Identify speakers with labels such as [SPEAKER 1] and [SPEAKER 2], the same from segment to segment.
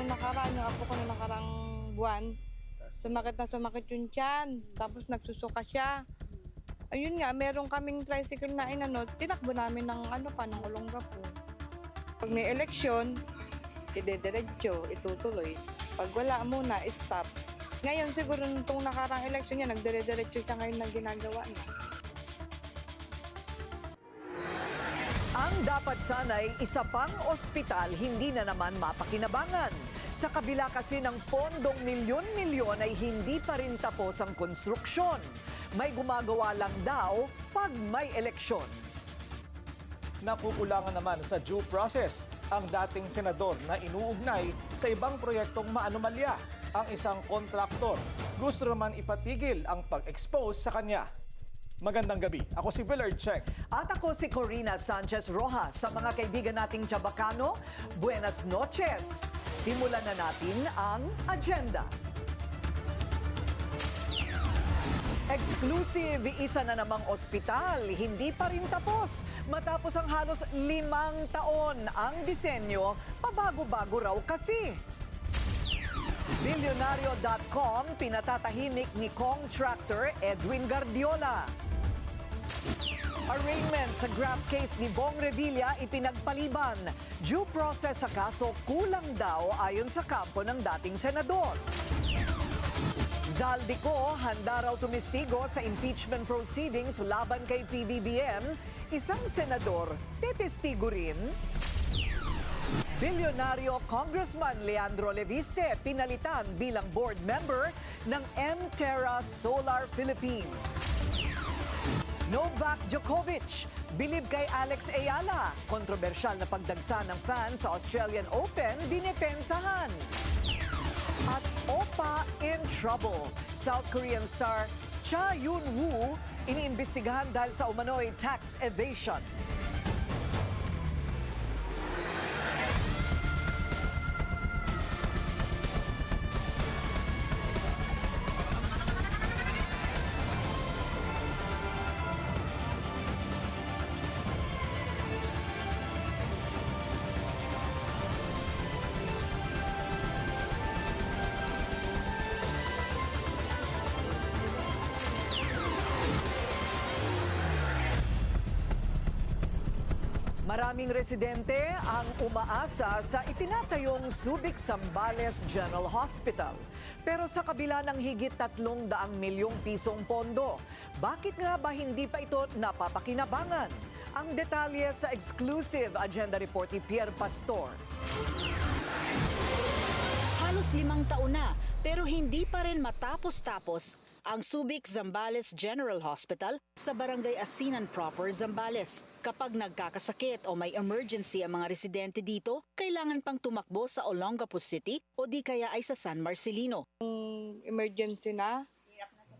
[SPEAKER 1] nung nakaraan, yung apo ko nung nakarang buwan, sumakit na sumakit yung tiyan, tapos nagsusuka siya. Ayun nga, meron kaming tricycle na tinakbo namin ng ng Olongapo. Pag may eleksyon, idediretso, itutuloy. Pag wala muna, stop. Ngayon siguro nitong nakarang eleksyon niya, nagdire-diretso siya ngayon ng ginagawa niya.
[SPEAKER 2] Ang dapat sana'y isa pang ospital hindi na naman mapakinabangan. Sa kabila kasi ng pondong milyon-milyon ay hindi pa rin tapos ang konstruksyon. May gumagawa lang daw pag may eleksyon.
[SPEAKER 3] Nakukulangan naman sa due process ang dating senador na inuugnay sa ibang proyektong maanomalya. Ang isang kontraktor gusto naman ipatigil ang pag-expose sa kanya. Magandang gabi. Ako si Willard Cheng.
[SPEAKER 2] At ako si Corina Sanchez Rojas. Sa mga kaibigan nating Chabacano, buenas noches. Simulan na natin ang agenda. Exclusive, isa na namang ospital, hindi pa rin tapos. Matapos ang halos 5 taon, ang disenyo, pabago-bago raw kasi. Bilyonaryo.com, pinatatahimik ni contractor Edwin Guardiola. Arraignment sa grab case ni Bong Revilla ipinagpaliban. Due process sa kaso kulang daw ayon sa kampo ng dating senador. Zaldico, handa raw tumistigo sa impeachment proceedings laban kay PBBM. Isang senador, tetestigo rin. Bilyonaryo Congressman Leandro Leviste pinalitan bilang board member ng Mterra Solar Philippines. Novak Djokovic, bilib kay Alex Ayala. Kontrobersyal na pagdagsa ng fans sa Australian Open, dinepensahan. At Oppa in trouble. South Korean star Cha Yun-woo iniimbestigahan dahil sa umano'y tax evasion. Maraming residente ang umaasa sa itinatayong Subic Zambales General Hospital. Pero sa kabila ng higit 300 milyong pisong pondo, bakit nga ba hindi pa ito napapakinabangan? Ang detalye sa exclusive agenda report ni Pierre Pastor.
[SPEAKER 4] Halos 5 taon na pero hindi pa rin matapos-tapos ang Subic Zambales General Hospital sa Barangay Asinan Proper, Zambales. Kapag nagkakasakit o may emergency ang mga residente dito, kailangan pang tumakbo sa Olongapo City o di kaya ay sa San Marcelino.
[SPEAKER 1] Emergency na.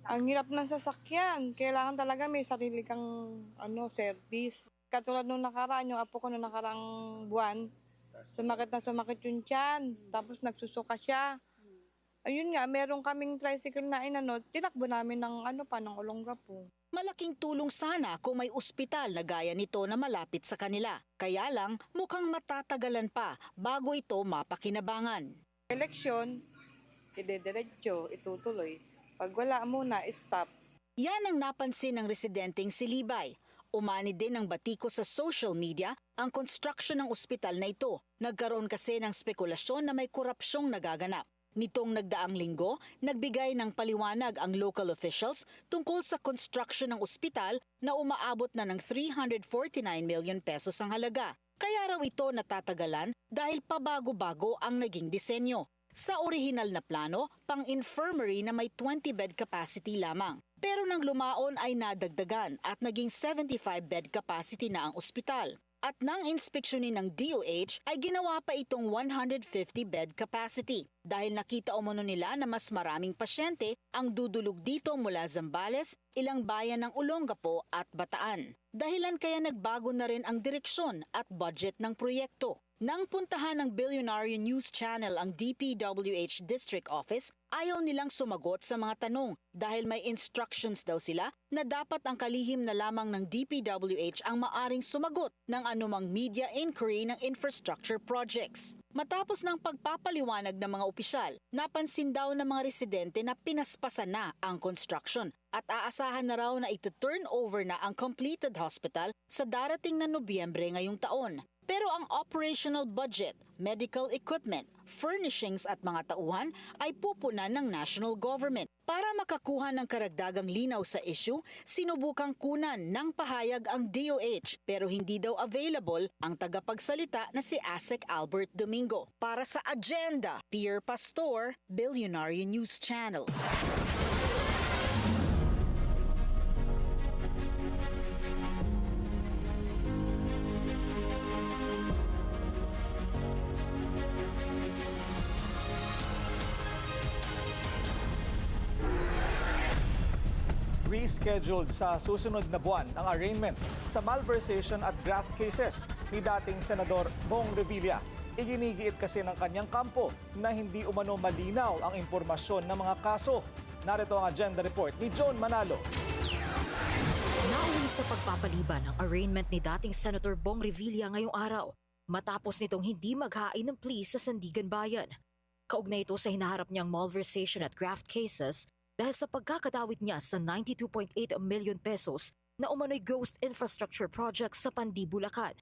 [SPEAKER 1] Ang hirap ng sasakyan. Kailangan talaga may sarili kang service. Katulad nung nakaraan, yung apo ko nung nakarang buwan, sumakit na sumakit yung tiyan, tapos nagsusuka siya. Ayun nga, meron kaming tricycle na tinakbo namin ng ng Olongapo.
[SPEAKER 4] Malaking tulong sana kung may ospital na gaya nito na malapit sa kanila. Kaya lang, mukhang matatagalan pa bago ito mapakinabangan.
[SPEAKER 1] Eleksyon, idediretso, itutuloy. Pag wala muna, stop.
[SPEAKER 4] Yan ang napansin ng residenteng si Libay. Umani din ng batiko sa social media ang construction ng ospital na ito. Nagkaroon kasi ng spekulasyon na may korupsyong nagaganap. Nitong nagdaang linggo, nagbigay ng paliwanag ang local officials tungkol sa construction ng ospital na umaabot na ng 349 million pesos ang halaga. Kaya raw ito natatagalan dahil pabago-bago ang naging disenyo. Sa orihinal na plano, pang-infirmary na may 20-bed capacity lamang. Pero nang lumaon ay nadagdagan at naging 75-bed capacity na ang ospital. At nang inspeksyonin ng DOH ay ginawa pa itong 150-bed capacity dahil nakita umano nila na mas maraming pasyente ang dudulog dito mula Zambales, ilang bayan ng Olongapo at Bataan. Dahilan kaya nagbago na rin ang direksyon at budget ng proyekto. Nang puntahan ng Billionaire News Channel ang DPWH District Office, ayaw nilang sumagot sa mga tanong dahil may instructions daw sila na dapat ang kalihim na lamang ng DPWH ang maaring sumagot ng anumang media inquiry ng infrastructure projects. Matapos ng pagpapaliwanag ng mga opisyal, napansin daw ng mga residente na pinaspasan na ang construction at aasahan na raw na ito-turn over na ang completed hospital sa darating na Nobyembre ngayong taon. Pero ang operational budget, medical equipment, furnishings at mga tauhan ay pupunan ng national government. Para makakuha ng karagdagang linaw sa issue, sinubukang kunan ng pahayag ang DOH pero hindi daw available ang tagapagsalita na si ASEC Albert Domingo. Para sa Agenda, Pierre Pastor, Billionaire News Channel.
[SPEAKER 3] Rescheduled sa susunod na buwan ang arraignment sa malversation at graft cases ni dating Senador Bong Revilla. Iginigiit kasi ng kanyang kampo na hindi umano malinaw ang impormasyon ng mga kaso. Narito ang agenda report ni John Manalo.
[SPEAKER 5] Nauwi sa pagpapaliban ang arraignment ni dating Senator Bong Revilla ngayong araw matapos nitong hindi maghain ng plea sa Sandigan Bayan. Kaugnay ito sa hinaharap niyang malversation at graft cases dahil sa pagkakadawit niya sa 92.8 million pesos na umano'y ghost infrastructure project sa Pandi, Bulacan.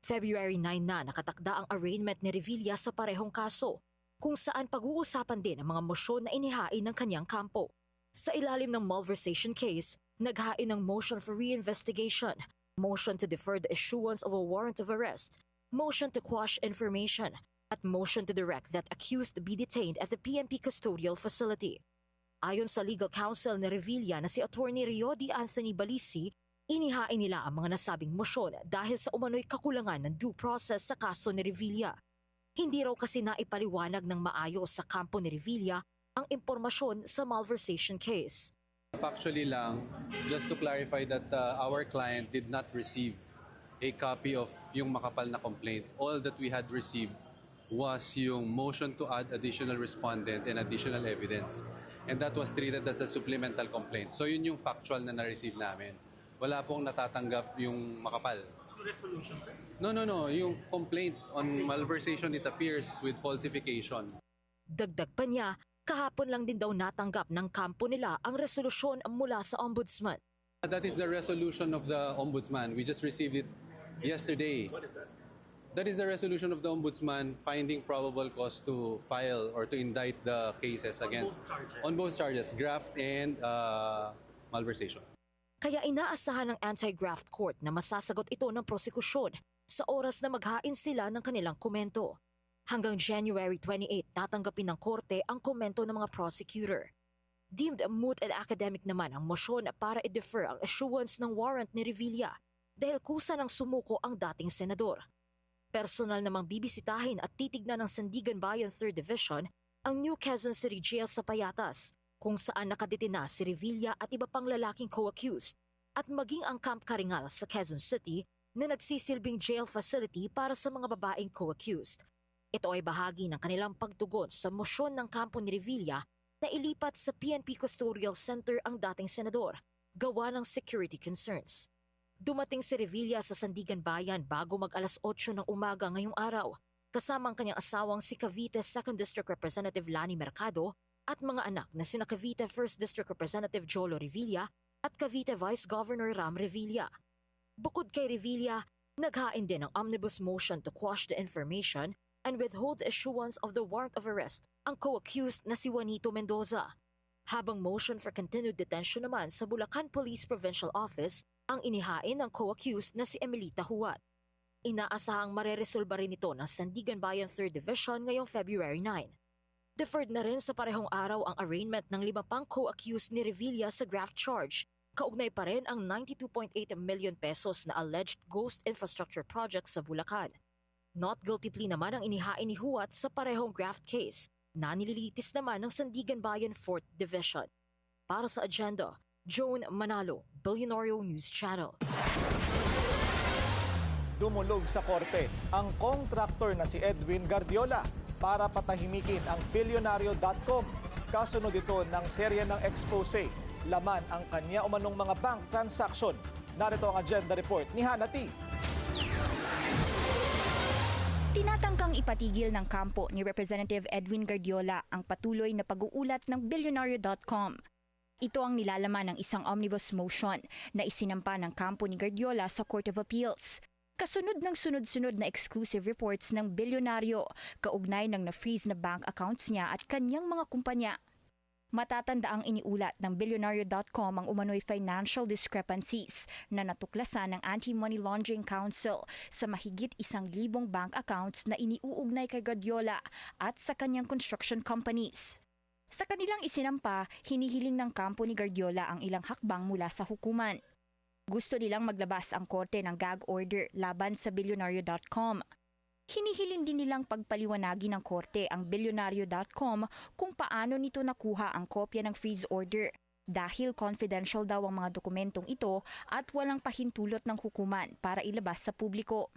[SPEAKER 5] February 9 na nakatakda ang arraignment ni Revilla sa parehong kaso, kung saan pag-uusapan din ang mga mosyon na inihain ng kanyang kampo. Sa ilalim ng malversation case, naghain ng motion for reinvestigation, motion to defer the issuance of a warrant of arrest, motion to quash information, at motion to direct that accused be detained at the PNP custodial facility. Ayon sa legal counsel ni Revilla na si Attorney Riody Anthony Balisi, inihain nila ang mga nasabing mosyon dahil sa umano'y kakulangan ng due process sa kaso ni Revilla. Hindi raw kasi naipaliwanag ng maayos sa kampo ni Revilla ang impormasyon sa malversation case.
[SPEAKER 6] Factually lang, just to clarify that our client did not receive a copy of yung makapal na complaint. All that we had received was yung motion to add additional respondent and additional evidence. And that was treated as a supplemental complaint. So yun yung factual na na-receive namin. Wala pong natatanggap yung makapal.
[SPEAKER 7] Yung resolution, sir?
[SPEAKER 6] No. Yung complaint on malversation, it appears with falsification.
[SPEAKER 5] Dagdag pa niya, kahapon lang din daw natanggap ng kampo nila ang resolusyon mula sa ombudsman.
[SPEAKER 6] That is the resolution of the ombudsman. We just received it yesterday.
[SPEAKER 7] What is that?
[SPEAKER 6] That is the resolution of the ombudsman finding probable cause to file or to indict the cases against on both charges, graft and malversation.
[SPEAKER 5] Kaya inaasahan ng anti-graft court na masasagot ito ng prosekusyon sa oras na maghain sila ng kanilang komento. Hanggang January 28, tatanggapin ng korte ang komento ng mga prosecutor. Deemed moot and academic naman ang motion para i-defer ang issuance ng warrant ni Revilla dahil kusa ng sumuko ang dating senador. Personal namang bibisitahin at titignan ng Sandigan Bayan 3rd Division ang New Quezon City Jail sa Payatas kung saan nakadetina si Revilla at iba pang lalaking co-accused at maging ang Camp Karingal sa Quezon City na nagsisilbing jail facility para sa mga babaeng co-accused. Ito ay bahagi ng kanilang pagtugon sa mosyon ng kampo ni Revilla na ilipat sa PNP Custodial Center ang dating senador, gawa ng security concerns. Dumating si Revilla sa Sandigan Bayan bago mag-alas 8 ng umaga ngayong araw, kasama ang kanyang asawang si Cavite 2nd District Representative Lani Mercado at mga anak na sina Cavite 1st District Representative Jolo Revilla at Cavite Vice Governor Ram Revilla. Bukod kay Revilla, naghain din ang omnibus motion to quash the information and withhold the issuance of the warrant of arrest ang co-accused na si Juanito Mendoza. Habang motion for continued detention naman sa Bulacan Police Provincial Office ang inihain ng co-accused na si Emelita Huat. Inaasahang mareresolba rin ito ng Sandigan Bayan 3rd Division ngayong February 9. Deferred na rin sa parehong araw ang arraignment ng 5 pang co-accused ni Revilla sa graft charge. Kaugnay pa rin ang 92.8 million pesos na alleged ghost infrastructure project sa Bulacan. Not guilty plea naman ang inihain ni Huat sa parehong graft case na nililitis naman ng Sandigan Bayan 4th Division. Para sa Agenda, Joan Manalo, Billionaire News Channel.
[SPEAKER 3] dumulog sa korte ang kontraktor na si Edwin Guardiola para patahimikin ang Bilyonaryo.com. Kasunod ito ng serye ng expose. Laman ang kanya umanong mga bank transaction. Narito ang agenda report ni Hannah T.
[SPEAKER 7] Tinatangkang ipatigil ng kampo ni Representative Edwin Guardiola ang patuloy na pag-uulat ng Bilyonaryo.com. Ito ang nilalaman ng isang omnibus motion na isinampa ng kampo ni Guardiola sa Court of Appeals. Kasunod ng sunod-sunod na exclusive reports ng Bilyonaryo kaugnay ng na-freeze na bank accounts niya at kanyang mga kumpanya. Matatanda ang iniulat ng Bilyonaryo.com ang umano'y financial discrepancies na natuklasan ng Anti-Money Laundering Council sa mahigit 1,000 bank accounts na iniuugnay kay Guardiola at sa kanyang construction companies. Sa kanilang isinampa, hinihiling ng kampo ni Guardiola ang ilang hakbang mula sa hukuman. Gusto nilang maglabas ang korte ng gag order laban sa Bilyonaryo.com. Hinihiling din nilang pagpaliwanagin ng korte ang Bilyonaryo.com kung paano nito nakuha ang kopya ng freeze order dahil confidential daw ang mga dokumentong ito at walang pahintulot ng hukuman para ilabas sa publiko.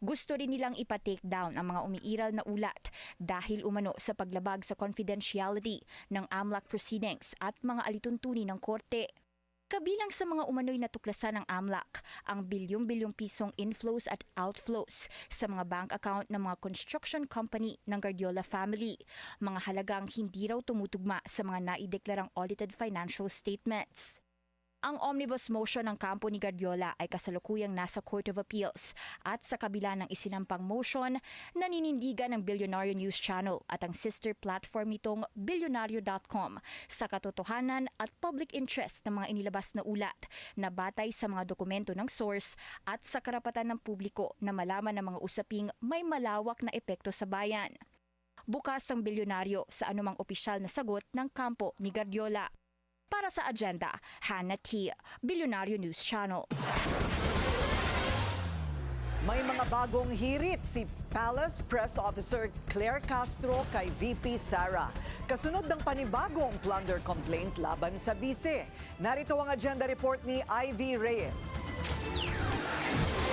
[SPEAKER 7] Gusto rin nilang ipa-take down ang mga umiiral na ulat dahil umano sa paglabag sa confidentiality ng AMLAC proceedings at mga alituntunin ng korte. Kabilang sa mga umano'y natuklasan ng AMLAC ang bilyong-bilyong pisong inflows at outflows sa mga bank account ng mga construction company ng Guardiola family, mga halagang hindi raw tumutugma sa mga naideklarang audited financial statements. Ang omnibus motion ng kampo ni Guardiola ay kasalukuyang nasa Court of Appeals at sa kabila ng isinampang motion, naninindigan ng Bilyonaryo News Channel at ang sister platform nitong Bilyonaryo.com sa katotohanan at public interest ng mga inilabas na ulat na batay sa mga dokumento ng source at sa karapatan ng publiko na malaman ng mga usaping may malawak na epekto sa bayan. Bukas ang Bilyonaryo sa anumang opisyal na sagot ng kampo ni Guardiola. Para sa agenda, Hannah T. Bilyonaryo News Channel.
[SPEAKER 2] May mga bagong hirit si Palace Press Officer Claire Castro kay VP Sara. Kasunod ng panibagong plunder complaint laban sa bise. Narito ang agenda report ni Ivy Reyes.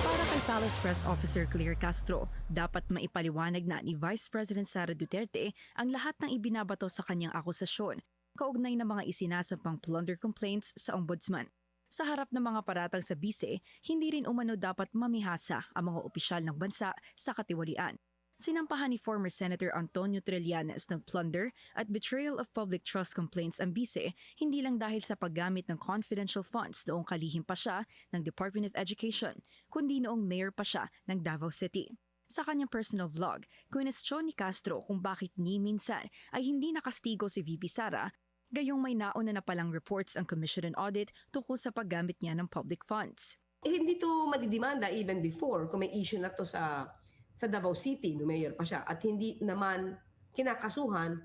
[SPEAKER 8] Para kay Palace Press Officer Claire Castro, dapat maipaliwanag na ni Vice President Sara Duterte ang lahat ng ibinabato sa kanyang akusasyon kaugnay ng mga isinasampang plunder complaints sa ombudsman. Sa harap ng mga paratang sa bise, hindi rin umano dapat mamihasa ang mga opisyal ng bansa sa katiwalian. Sinampahan ni former Senator Antonio Trillanes ng plunder at betrayal of public trust complaints ang bise, hindi lang dahil sa paggamit ng confidential funds noong kalihim pa siya ng Department of Education, kundi noong mayor pa siya ng Davao City. Sa kanyang personal vlog, kwinestyon ni Castro kung bakit ni minsan ay hindi nakastigo si VP Sara, gayong may nauna na palang reports ang Commission on Audit tungkol sa paggamit niya ng public funds.
[SPEAKER 9] Hindi to madidimanda even before kung may issue na to sa Davao City, no mayor pa siya, at hindi naman kinakasuhan,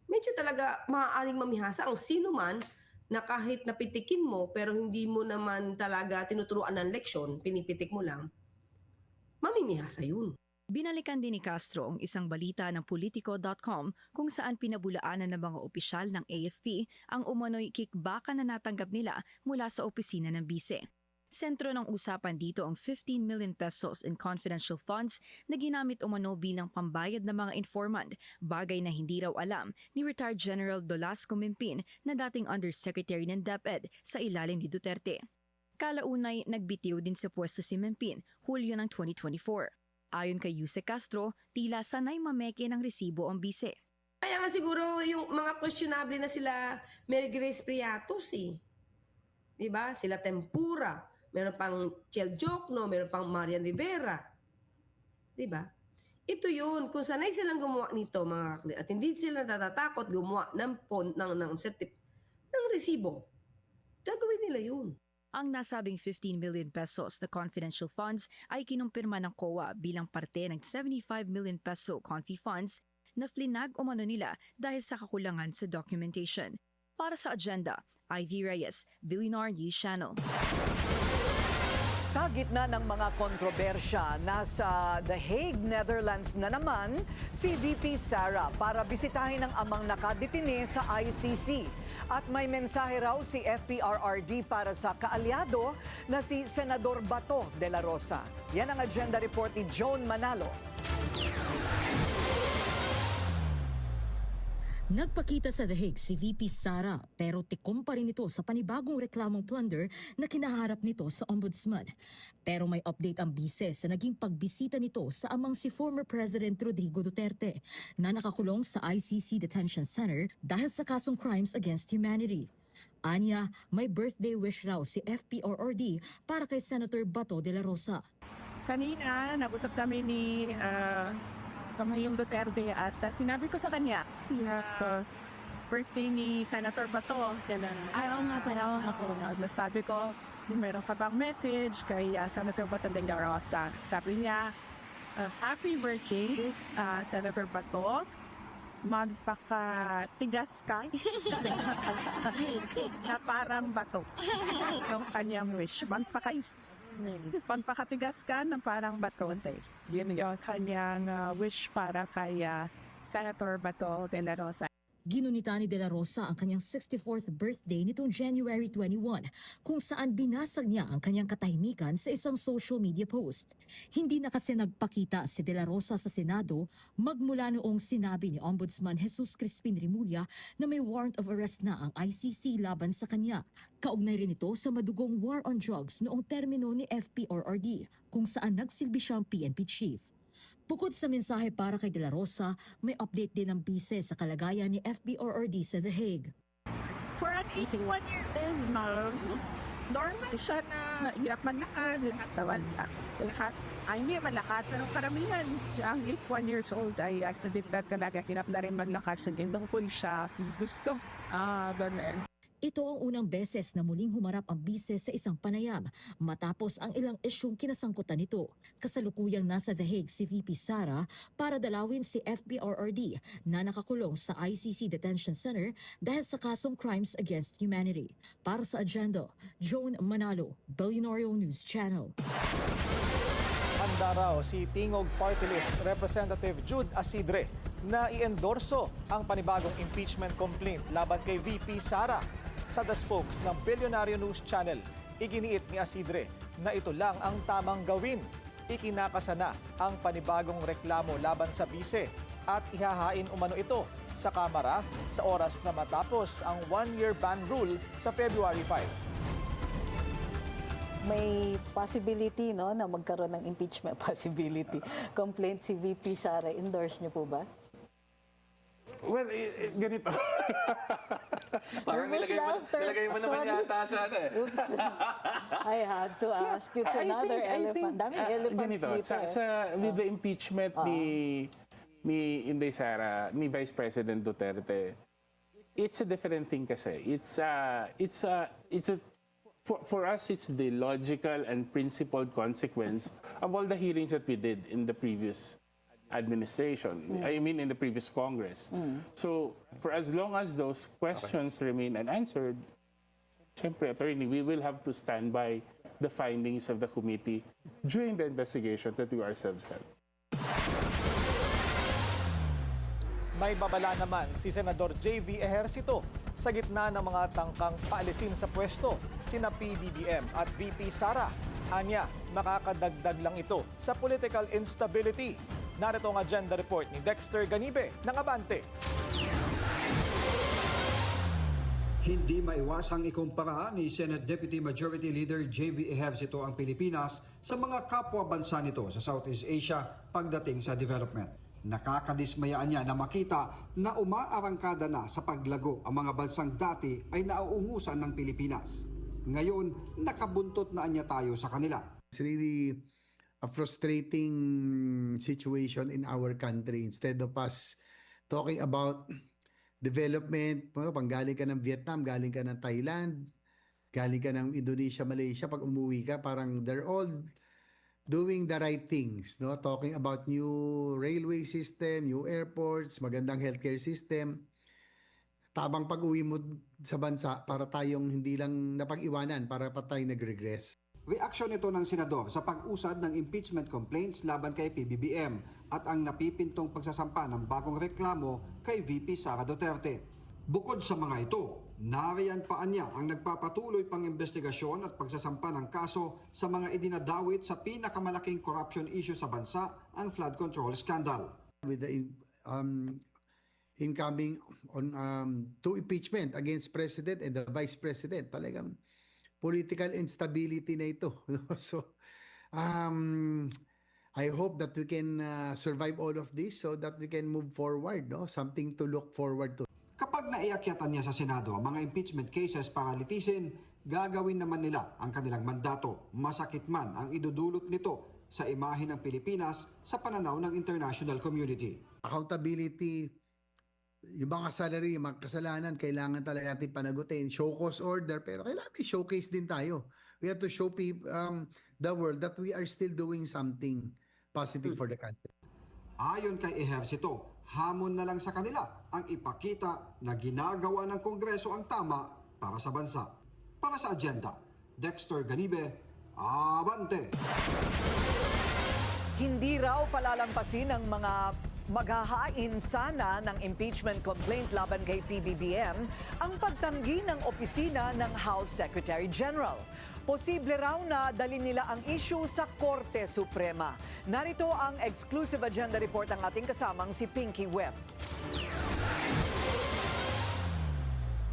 [SPEAKER 9] medyo talaga maaaring mamihasa ang sino man na kahit napitikin mo pero hindi mo naman talaga tinuturuan ng leksyon, pinipitik mo lang, mamimihasa yun.
[SPEAKER 8] Binalikan din ni Castro ang isang balita ng Politico.com kung saan pinabulaanan ng mga opisyal ng AFP ang umano'y kickbackan na natanggap nila mula sa opisina ng bise. Sentro ng usapan dito ang 15 million pesos in confidential funds na ginamit umano bilang pambayad ng mga informant, bagay na hindi raw alam ni retired General Dolasco Mimpin na dating Undersecretary ng DepEd sa ilalim ni Duterte. Kalaunay, nagbitiw din sa pwesto si Mimpin, Hulyo ng 2024. Ayon kay Yuse Castro, tila sanay mameke ng resibo ang bise.
[SPEAKER 9] Kaya nga siguro yung mga questionable na sila Mary Grace Priatos Diba? Sila Tempura, meron pang Chel Jokno, meron pang Marian Rivera. Diba? Ito yun, kung sanay silang gumawa nito mga at hindi sila natatakot gumawa ng resibo, gagawin nila yun.
[SPEAKER 8] Ang nasabing 15 million pesos na confidential funds ay kinumpirma ng COA bilang parte ng 75 million peso confi funds na flinag umano nila dahil sa kakulangan sa documentation. Para sa agenda, Ivy Reyes, Bilyonaryo News Channel.
[SPEAKER 2] Sa gitna ng mga kontrobersya, nasa The Hague, Netherlands na naman si VP Sara para bisitahin ang amang nakadetine sa ICC. At may mensahe raw si FPRRD para sa kaalyado na si Senador Bato de la Rosa. Yan ang agenda report ni Joan Manalo.
[SPEAKER 5] Nagpakita sa The Hague si VP Sara pero tikom pa rin ito sa panibagong reklamong plunder na kinaharap nito sa Ombudsman. Pero may update ang bise sa naging pagbisita nito sa amang si former President Rodrigo Duterte na nakakulong sa ICC Detention Center dahil sa kasong crimes against humanity. Anya, may birthday wish raw si FPRRD para kay Senator Bato de la Rosa.
[SPEAKER 10] Kanina, nag-usap kami ni Kamayong Duterte at sinabi ko sa kanya na birthday ni Senator Bato. Ayaw nga pala ako. Sabi ko, meron ka bang message kay Senator Bato de la Rosa? Sabi niya, happy birthday, Senator Bato. Magpakatigas ka na parang bato. Yung kanyang wish. Magpakatigas ka na parang bato. Yun yung kanyang wish para kay Senator Bato de la Rosa.
[SPEAKER 5] Ginunita ni De La Rosa ang kanyang 64th birthday nitong January 21 kung saan binasag niya ang kanyang katahimikan sa isang social media post. Hindi na kasi nagpakita si De La Rosa sa Senado magmula noong sinabi ni Ombudsman Jesus Crispin Remulla na may warrant of arrest na ang ICC laban sa kanya. Kaugnay rin ito sa madugong war on drugs noong termino ni FPRRD kung saan nagsilbi siyang PNP chief. Bukod sa mensahe para kay De La Rosa, may update din ng bise sa kalagayan ni FPRRD sa The Hague.
[SPEAKER 10] For an 81-year-old mom, normal siya na hirap maglakad. Lahat ay hindi malakad, pero karamihan ang 81 years old ay accidental talaga. Hirap na rin maglakad sa gindong siya. Gusto. Ganun.
[SPEAKER 5] Ito ang unang beses na muling humarap ang bise sa isang panayam matapos ang ilang isyong kinasangkutan nito. Kasalukuyang nasa The Hague si VP Sara para dalawin si FPRRD na nakakulong sa ICC Detention Center dahil sa kasong crimes against humanity. Para sa agenda, Joan Manalo, Billionario News Channel.
[SPEAKER 3] Handa raw si Tingog Party List Representative Jude Asidre na i-endorso ang panibagong impeachment complaint laban kay VP Sara. Sa The Spokes ng Billionario News Channel, iginiit ni Asidre na ito lang ang tamang gawin. Ikinakasana ang panibagong reklamo laban sa bise at ihahain umano ito sa Kamara sa oras na matapos ang one-year ban rule sa February 5.
[SPEAKER 11] May possibility no na magkaroon ng impeachment complaint si VP Sara. Endorse niyo po ba?
[SPEAKER 12] Well, ganito.
[SPEAKER 11] Parang nilagay mo naman yata sa ano eh. Oops. I had to ask. It's another elephant. Daming elephants dito.
[SPEAKER 12] With the impeachment ni Inday Sara, ni Vice President Duterte, it's a different thing kasi. For us, it's the logical and principled consequence of all the hearings that we did in the previous administration. I mean, in the previous Congress. So, for as long as those questions remain unanswered, syempre, attorney, we will have to stand by the findings of the committee during the investigation that we ourselves had.
[SPEAKER 3] May babala naman si Senador J.V. Ejercito sa gitna ng mga tangkang paalisin sa pwesto sina PBBM at VP Sara. Anya, makakadagdag lang ito sa political instability. Narito ang agenda report ni Dexter Ganibe ng Abante.
[SPEAKER 13] Hindi maiwasang ikumpara ni Senate Deputy Majority Leader J.V. Ejercito ang Pilipinas sa mga kapwa bansa nito sa Southeast Asia pagdating sa development. Nakakadismayaan niya na makita na umaarangkada na sa paglago ang mga bansang dati ay nauungusan ng Pilipinas. Ngayon, nakabuntot na niya tayo sa kanila.
[SPEAKER 14] It's really a frustrating situation in our country. Instead of us talking about development, panggaling ka ng Vietnam, galing ka ng Thailand, galing ka ng Indonesia, Malaysia, pag umuwi ka, parang they're all doing the right things, no? Talking about new railway system, new airports, magandang healthcare system. Tabang pag-uwi mo sa bansa para tayong hindi lang napag-iwanan, para pa tayo nag-regress.
[SPEAKER 13] Reaksyon ito ng senador sa pag-usad ng impeachment complaints laban kay PBBM at ang napipintong pagsasampa ng bagong reklamo kay VP Sara Duterte. Bukod sa mga ito, Nariyan pa niya ang nagpapatuloy pang investigasyon at pagsasampa ng kaso sa mga idinadawit sa pinakamalaking corruption issue sa bansa, ang flood control scandal.
[SPEAKER 14] With the incoming on two impeachment against President and the Vice President, talagang political instability na ito. So, I hope that we can survive all of this so that we can move forward, no? Something to look forward to.
[SPEAKER 13] Kapag naiakyatan niya sa Senado ang mga impeachment cases para litisin, gagawin naman nila ang kanilang mandato. Masakit man ang idudulot nito sa imahe ng Pilipinas sa pananaw ng international community.
[SPEAKER 14] Accountability, yung mga salary, yung mga kasalanan, kailangan talaga natin panagutin. Show cause order, pero kailangan showcase din tayo. We have to show the world that we are still doing something positive for the country.
[SPEAKER 13] Ayon kay Ejercito, hamon na lang sa kanila ang ipakita na ginagawa ng Kongreso ang tama para sa bansa. Para sa agenda, Dexter Ganibe, Abante!
[SPEAKER 2] Hindi raw palalampasin ng mga maghahain sana ng impeachment complaint laban kay PBBM ang pagtanggi ng opisina ng House Secretary General. Posible raw na dalhin nila ang issue sa Korte Suprema. Narito ang exclusive agenda report ng ating kasamang si Pinky Webb.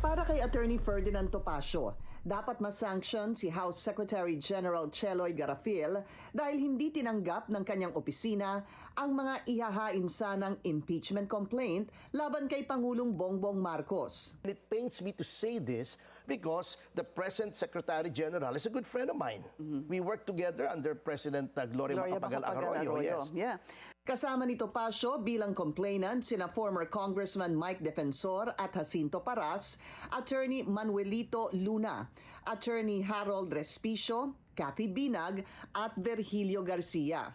[SPEAKER 15] Para kay Attorney Ferdinand Topacio, dapat ma-sanction si House Secretary General Cheloy Garafil dahil hindi tinanggap ng kanyang opisina ang mga ihahain sanang impeachment complaint laban kay Pangulong Bongbong Marcos.
[SPEAKER 16] It pains me to say this because the present Secretary General is a good friend of mine. We work together under President Gloria Macapagal-Arroyo. Yes.
[SPEAKER 15] Yeah. Kasama ni Topacio bilang complainant sina former Congressman Mike Defensor at Jacinto Paras, Attorney Manuelito Luna, Attorney Harold Respicio, Cathy Binag at Virgilio Garcia.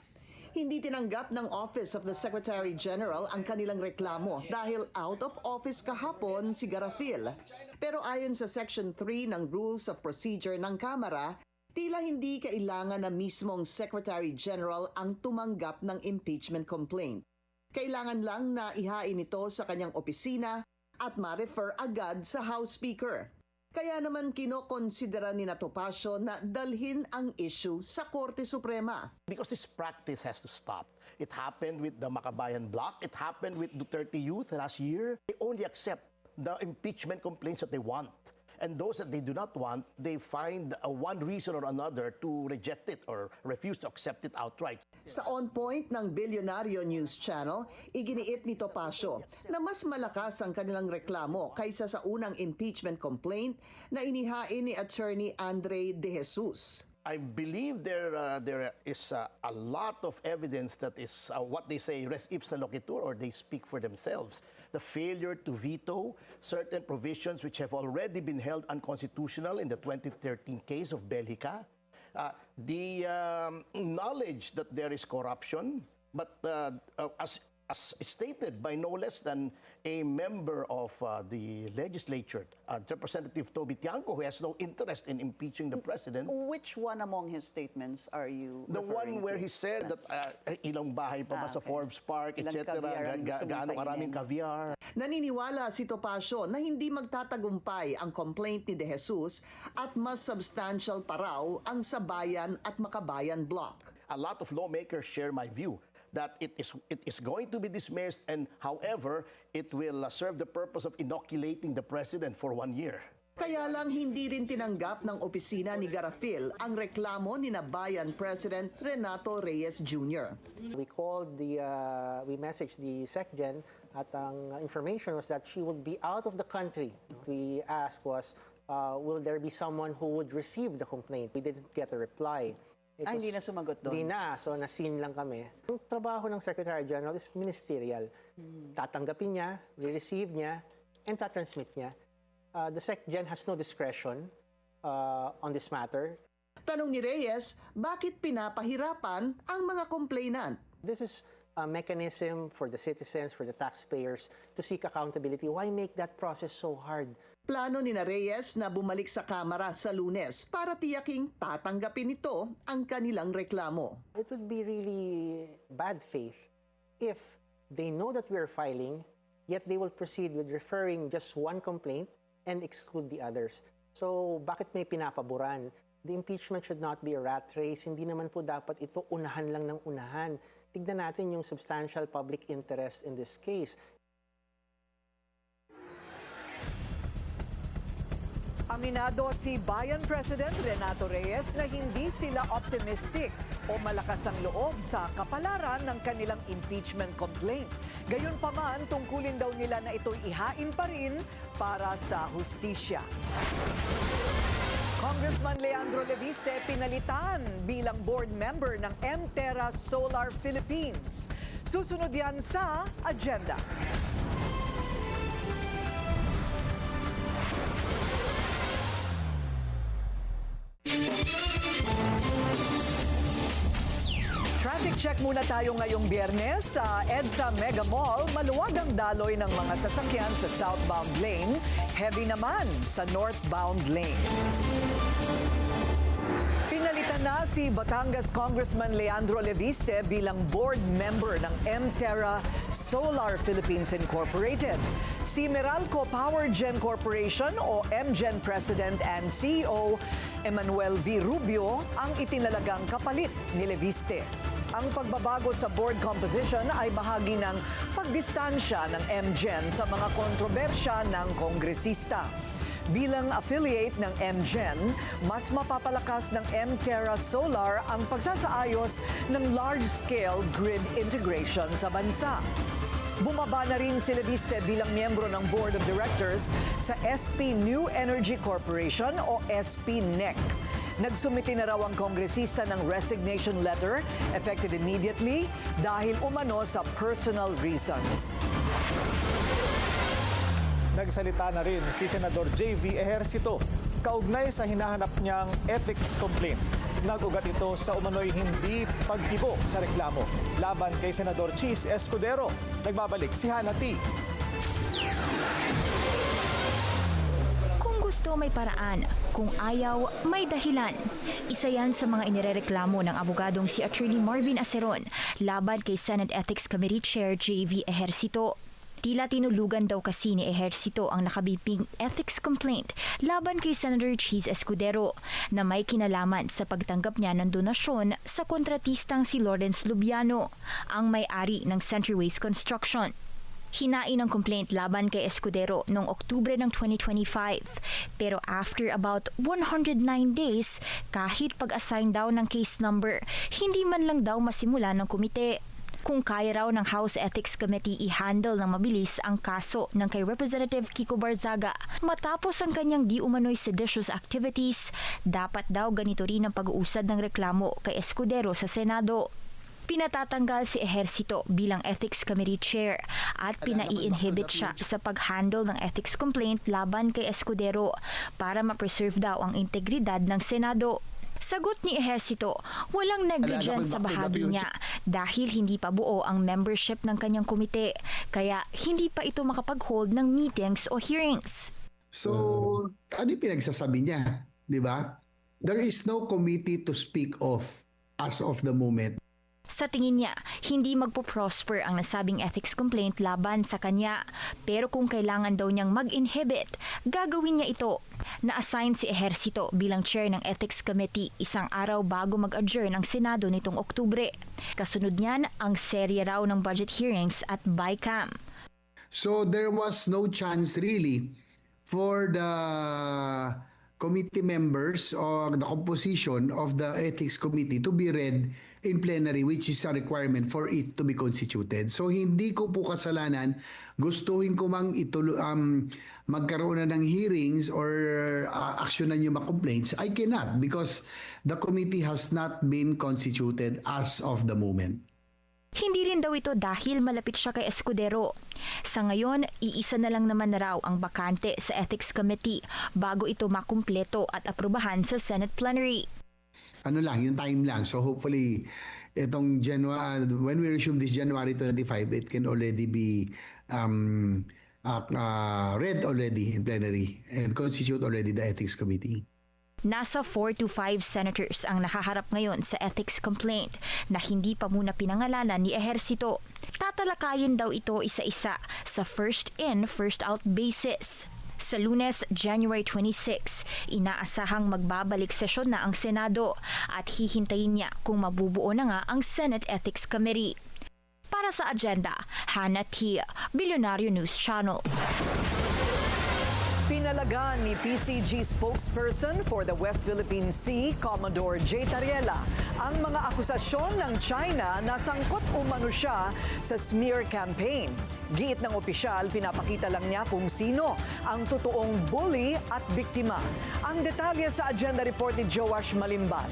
[SPEAKER 15] Hindi tinanggap ng Office of the Secretary General ang kanilang reklamo dahil out of office kahapon si Garafil. Pero ayon sa Section 3 ng Rules of Procedure ng Kamara, tila hindi kailangan na mismong Secretary General ang tumanggap ng impeachment complaint. Kailangan lang na ihain ito sa kanyang opisina at ma-refer agad sa House Speaker. Kaya naman kinokonsidera ni Topacio na dalhin ang issue sa Korte Suprema.
[SPEAKER 16] Because this practice has to stop. It happened with the Makabayan Bloc. It happened with Duterte Youth last year. They only accept the impeachment complaints that they want. And those that they do not want, they find one reason or another to reject it or refuse to accept it outright.
[SPEAKER 15] Sa On Point ng Bilyonaryo News Channel, iginiit ni Topacio na mas malakas ang kanilang reklamo kaysa sa unang impeachment complaint na inihain ni Attorney Andre De Jesus.
[SPEAKER 16] I believe there is a lot of evidence that is what they say res ipsa loquitur, or they speak for themselves. The failure to veto certain provisions which have already been held unconstitutional in the 2013 case of Belgica. The knowledge that there is corruption, but as stated by no less than a member of the legislature, Representative Toby Tiangco, who has no interest in impeaching the president.
[SPEAKER 17] Which one among his statements are you
[SPEAKER 16] The one where he said that ilang bahay pa ba sa Forbes Park, etc. Gaano karaming caviar.
[SPEAKER 15] Naniniwala si Topacio na hindi magtatagumpay ang complaint ni De Jesus at mas substantial pa raw ang Sabayan at Makabayan Bloc.
[SPEAKER 16] A lot of lawmakers share my view that it is going to be dismissed, and however, it will serve the purpose of inoculating the president for 1 year.
[SPEAKER 15] Kaya lang hindi rin tinanggap ng opisina ni Garafil ang reklamo ni Bayan President Renato Reyes Jr.
[SPEAKER 18] We messaged the SecGen at ang information was that she would be out of the country. We asked was, will there be someone who would receive the complaint? We didn't get a reply.
[SPEAKER 17] Hindi na sumagot doon?
[SPEAKER 18] Hindi na. So, nasin lang kami. Yung trabaho ng Secretary General is ministerial. Tatanggapin niya, re-receive niya, and tatransmit niya. The SecGen has no discretion on this matter.
[SPEAKER 15] Tanong ni Reyes, bakit pinapahirapan ang mga complainant?
[SPEAKER 18] This is a mechanism for the citizens, for the taxpayers to seek accountability. Why make that process so hard?
[SPEAKER 15] Plano ni Reyes na bumalik sa Kamara sa Lunes para tiyaking tatanggapin nito ang kanilang reklamo.
[SPEAKER 18] It would be really bad faith if they know that we are filing, yet they will proceed with referring just one complaint and exclude the others. So bakit may pinapaboran? The impeachment should not be a rat race. Hindi naman po dapat ito unahan lang ng unahan. Tignan natin yung substantial public interest in this case.
[SPEAKER 2] Aminado si Bayan President Renato Reyes na hindi sila optimistic o malakas ang loob sa kapalaran ng kanilang impeachment complaint. Gayunpaman, tungkulin daw nila na ito'y ihain pa rin para sa hustisya. Congressman Leandro Leviste pinalitan bilang board member ng Mterra Solar Philippines. Susunod yan sa agenda. Traffic check muna tayo ngayong Biyernes sa EDSA Mega Mall. Maluwag ang daloy ng mga sasakyan sa southbound lane, heavy naman sa northbound lane. Pinalitan na si Batangas Congressman Leandro Leviste bilang board member ng Mterra Solar Philippines Incorporated. Si Meralco Power Gen Corporation o MGen President and CEO Emmanuel V. Rubio ang itinalagang kapalit ni Leviste. Ang pagbabago sa board composition ay bahagi ng pagdistansya ng MGen sa mga kontrobersya ng kongresista. Bilang affiliate ng MGen, mas mapapalakas ng Mterra Solar ang pagsasaayos ng large-scale grid integration sa bansa. Bumaba na rin si Leviste bilang miyembro ng Board of Directors sa SP New Energy Corporation o SP-NEC. Nagsumiti na raw ang kongresista ng resignation letter effective immediately dahil umano sa personal reasons.
[SPEAKER 3] Nagsalita na rin si Senador JV Ejercito kaugnay sa hinahanap niyang ethics complaint. Nag-ugat ito sa umano'y hindi pagtibo sa reklamo laban kay Senador Chis Escudero. Nagbabalik si Hannah T.
[SPEAKER 7] Kung gusto, may paraan. Kung ayaw, may dahilan. Isa yan sa mga inirereklamo ng abogadong si Attorney Marvin Aceron laban kay Senate Ethics Committee Chair JV Ejercito. Tila tinulugan daw kasi ni Ejercito ang nakabiping ethics complaint laban kay Senator Chis Escudero na may kinalaman sa pagtanggap niya ng donasyon sa kontratistang si Lawrence Lubiano, ang may-ari ng Centuryways Construction. Hinain ang complaint laban kay Escudero noong Oktubre ng 2025. Pero after about 109 days, kahit pag-assign daw ng case number, hindi man lang daw masimula ng komite. Kung kaya raw ng House Ethics Committee i-handle ng mabilis ang kaso ng kay Representative Kiko Barzaga matapos ang kanyang di umano'y seditious activities, dapat daw ganito rin ang pag-uusad ng reklamo kay Escudero sa Senado. Pinatatanggal si Ejercito bilang Ethics Committee Chair at pinai-inhibit siya sa pag-handle ng ethics complaint laban kay Escudero para ma-preserve daw ang integridad ng Senado. Sagot ni Ejercito, walang negligence sa bahagi niya dahil hindi pa buo ang membership ng kanyang komite, kaya hindi pa ito makapag-hold ng meetings o hearings.
[SPEAKER 14] So, ano yung pinagsasabi niya? Di ba? There is no committee to speak of as of the moment.
[SPEAKER 7] Sa tingin niya, hindi magpo-prosper ang nasabing ethics complaint laban sa kanya. Pero kung kailangan daw niyang mag-inhibit, gagawin niya ito. Na-assign si Ejercito bilang chair ng Ethics Committee isang araw bago mag-adjourn ang Senado nitong Oktubre. Kasunod niyan ang serye raw ng budget hearings at BICAM.
[SPEAKER 14] So there was no chance really for the committee members or the composition of the Ethics Committee to be read in plenary, which is a requirement for it to be constituted. So hindi ko po kasalanan, gustuhin ko mang magkaroon na ng hearings or aksyonan yung mga complaints. I cannot because the committee has not been constituted as of the moment.
[SPEAKER 7] Hindi rin daw ito dahil malapit siya kay Escudero. Sa ngayon, iisa na lang naman na raw ang bakante sa Ethics Committee bago ito makumpleto at aprubahan sa Senate plenary.
[SPEAKER 14] Ano lang, yung time lang. So hopefully, itong when we resume this January 25, it can already be read already in plenary and constitute already the Ethics Committee.
[SPEAKER 7] Nasa 4 to 5 senators ang nahaharap ngayon sa ethics complaint na hindi pa muna pinangalanan ni Ejercito. Tatalakayin daw ito isa-isa sa first in, first out basis. Sa Lunes, January 26, inaasahang magbabalik sesyon na ang Senado at hihintayin niya kung mabubuo na nga ang Senate Ethics Committee. Para sa agenda, Hannah Tia, Billionario News Channel.
[SPEAKER 2] Pinalagan ni PCG spokesperson for the West Philippine Sea, Commodore J. Tariela, ang mga akusasyon ng China na sangkot umano siya sa smear campaign. Giit ng opisyal, pinapakita lang niya kung sino ang totoong bully at biktima. Ang detalye sa agenda report ni Joash Malimban.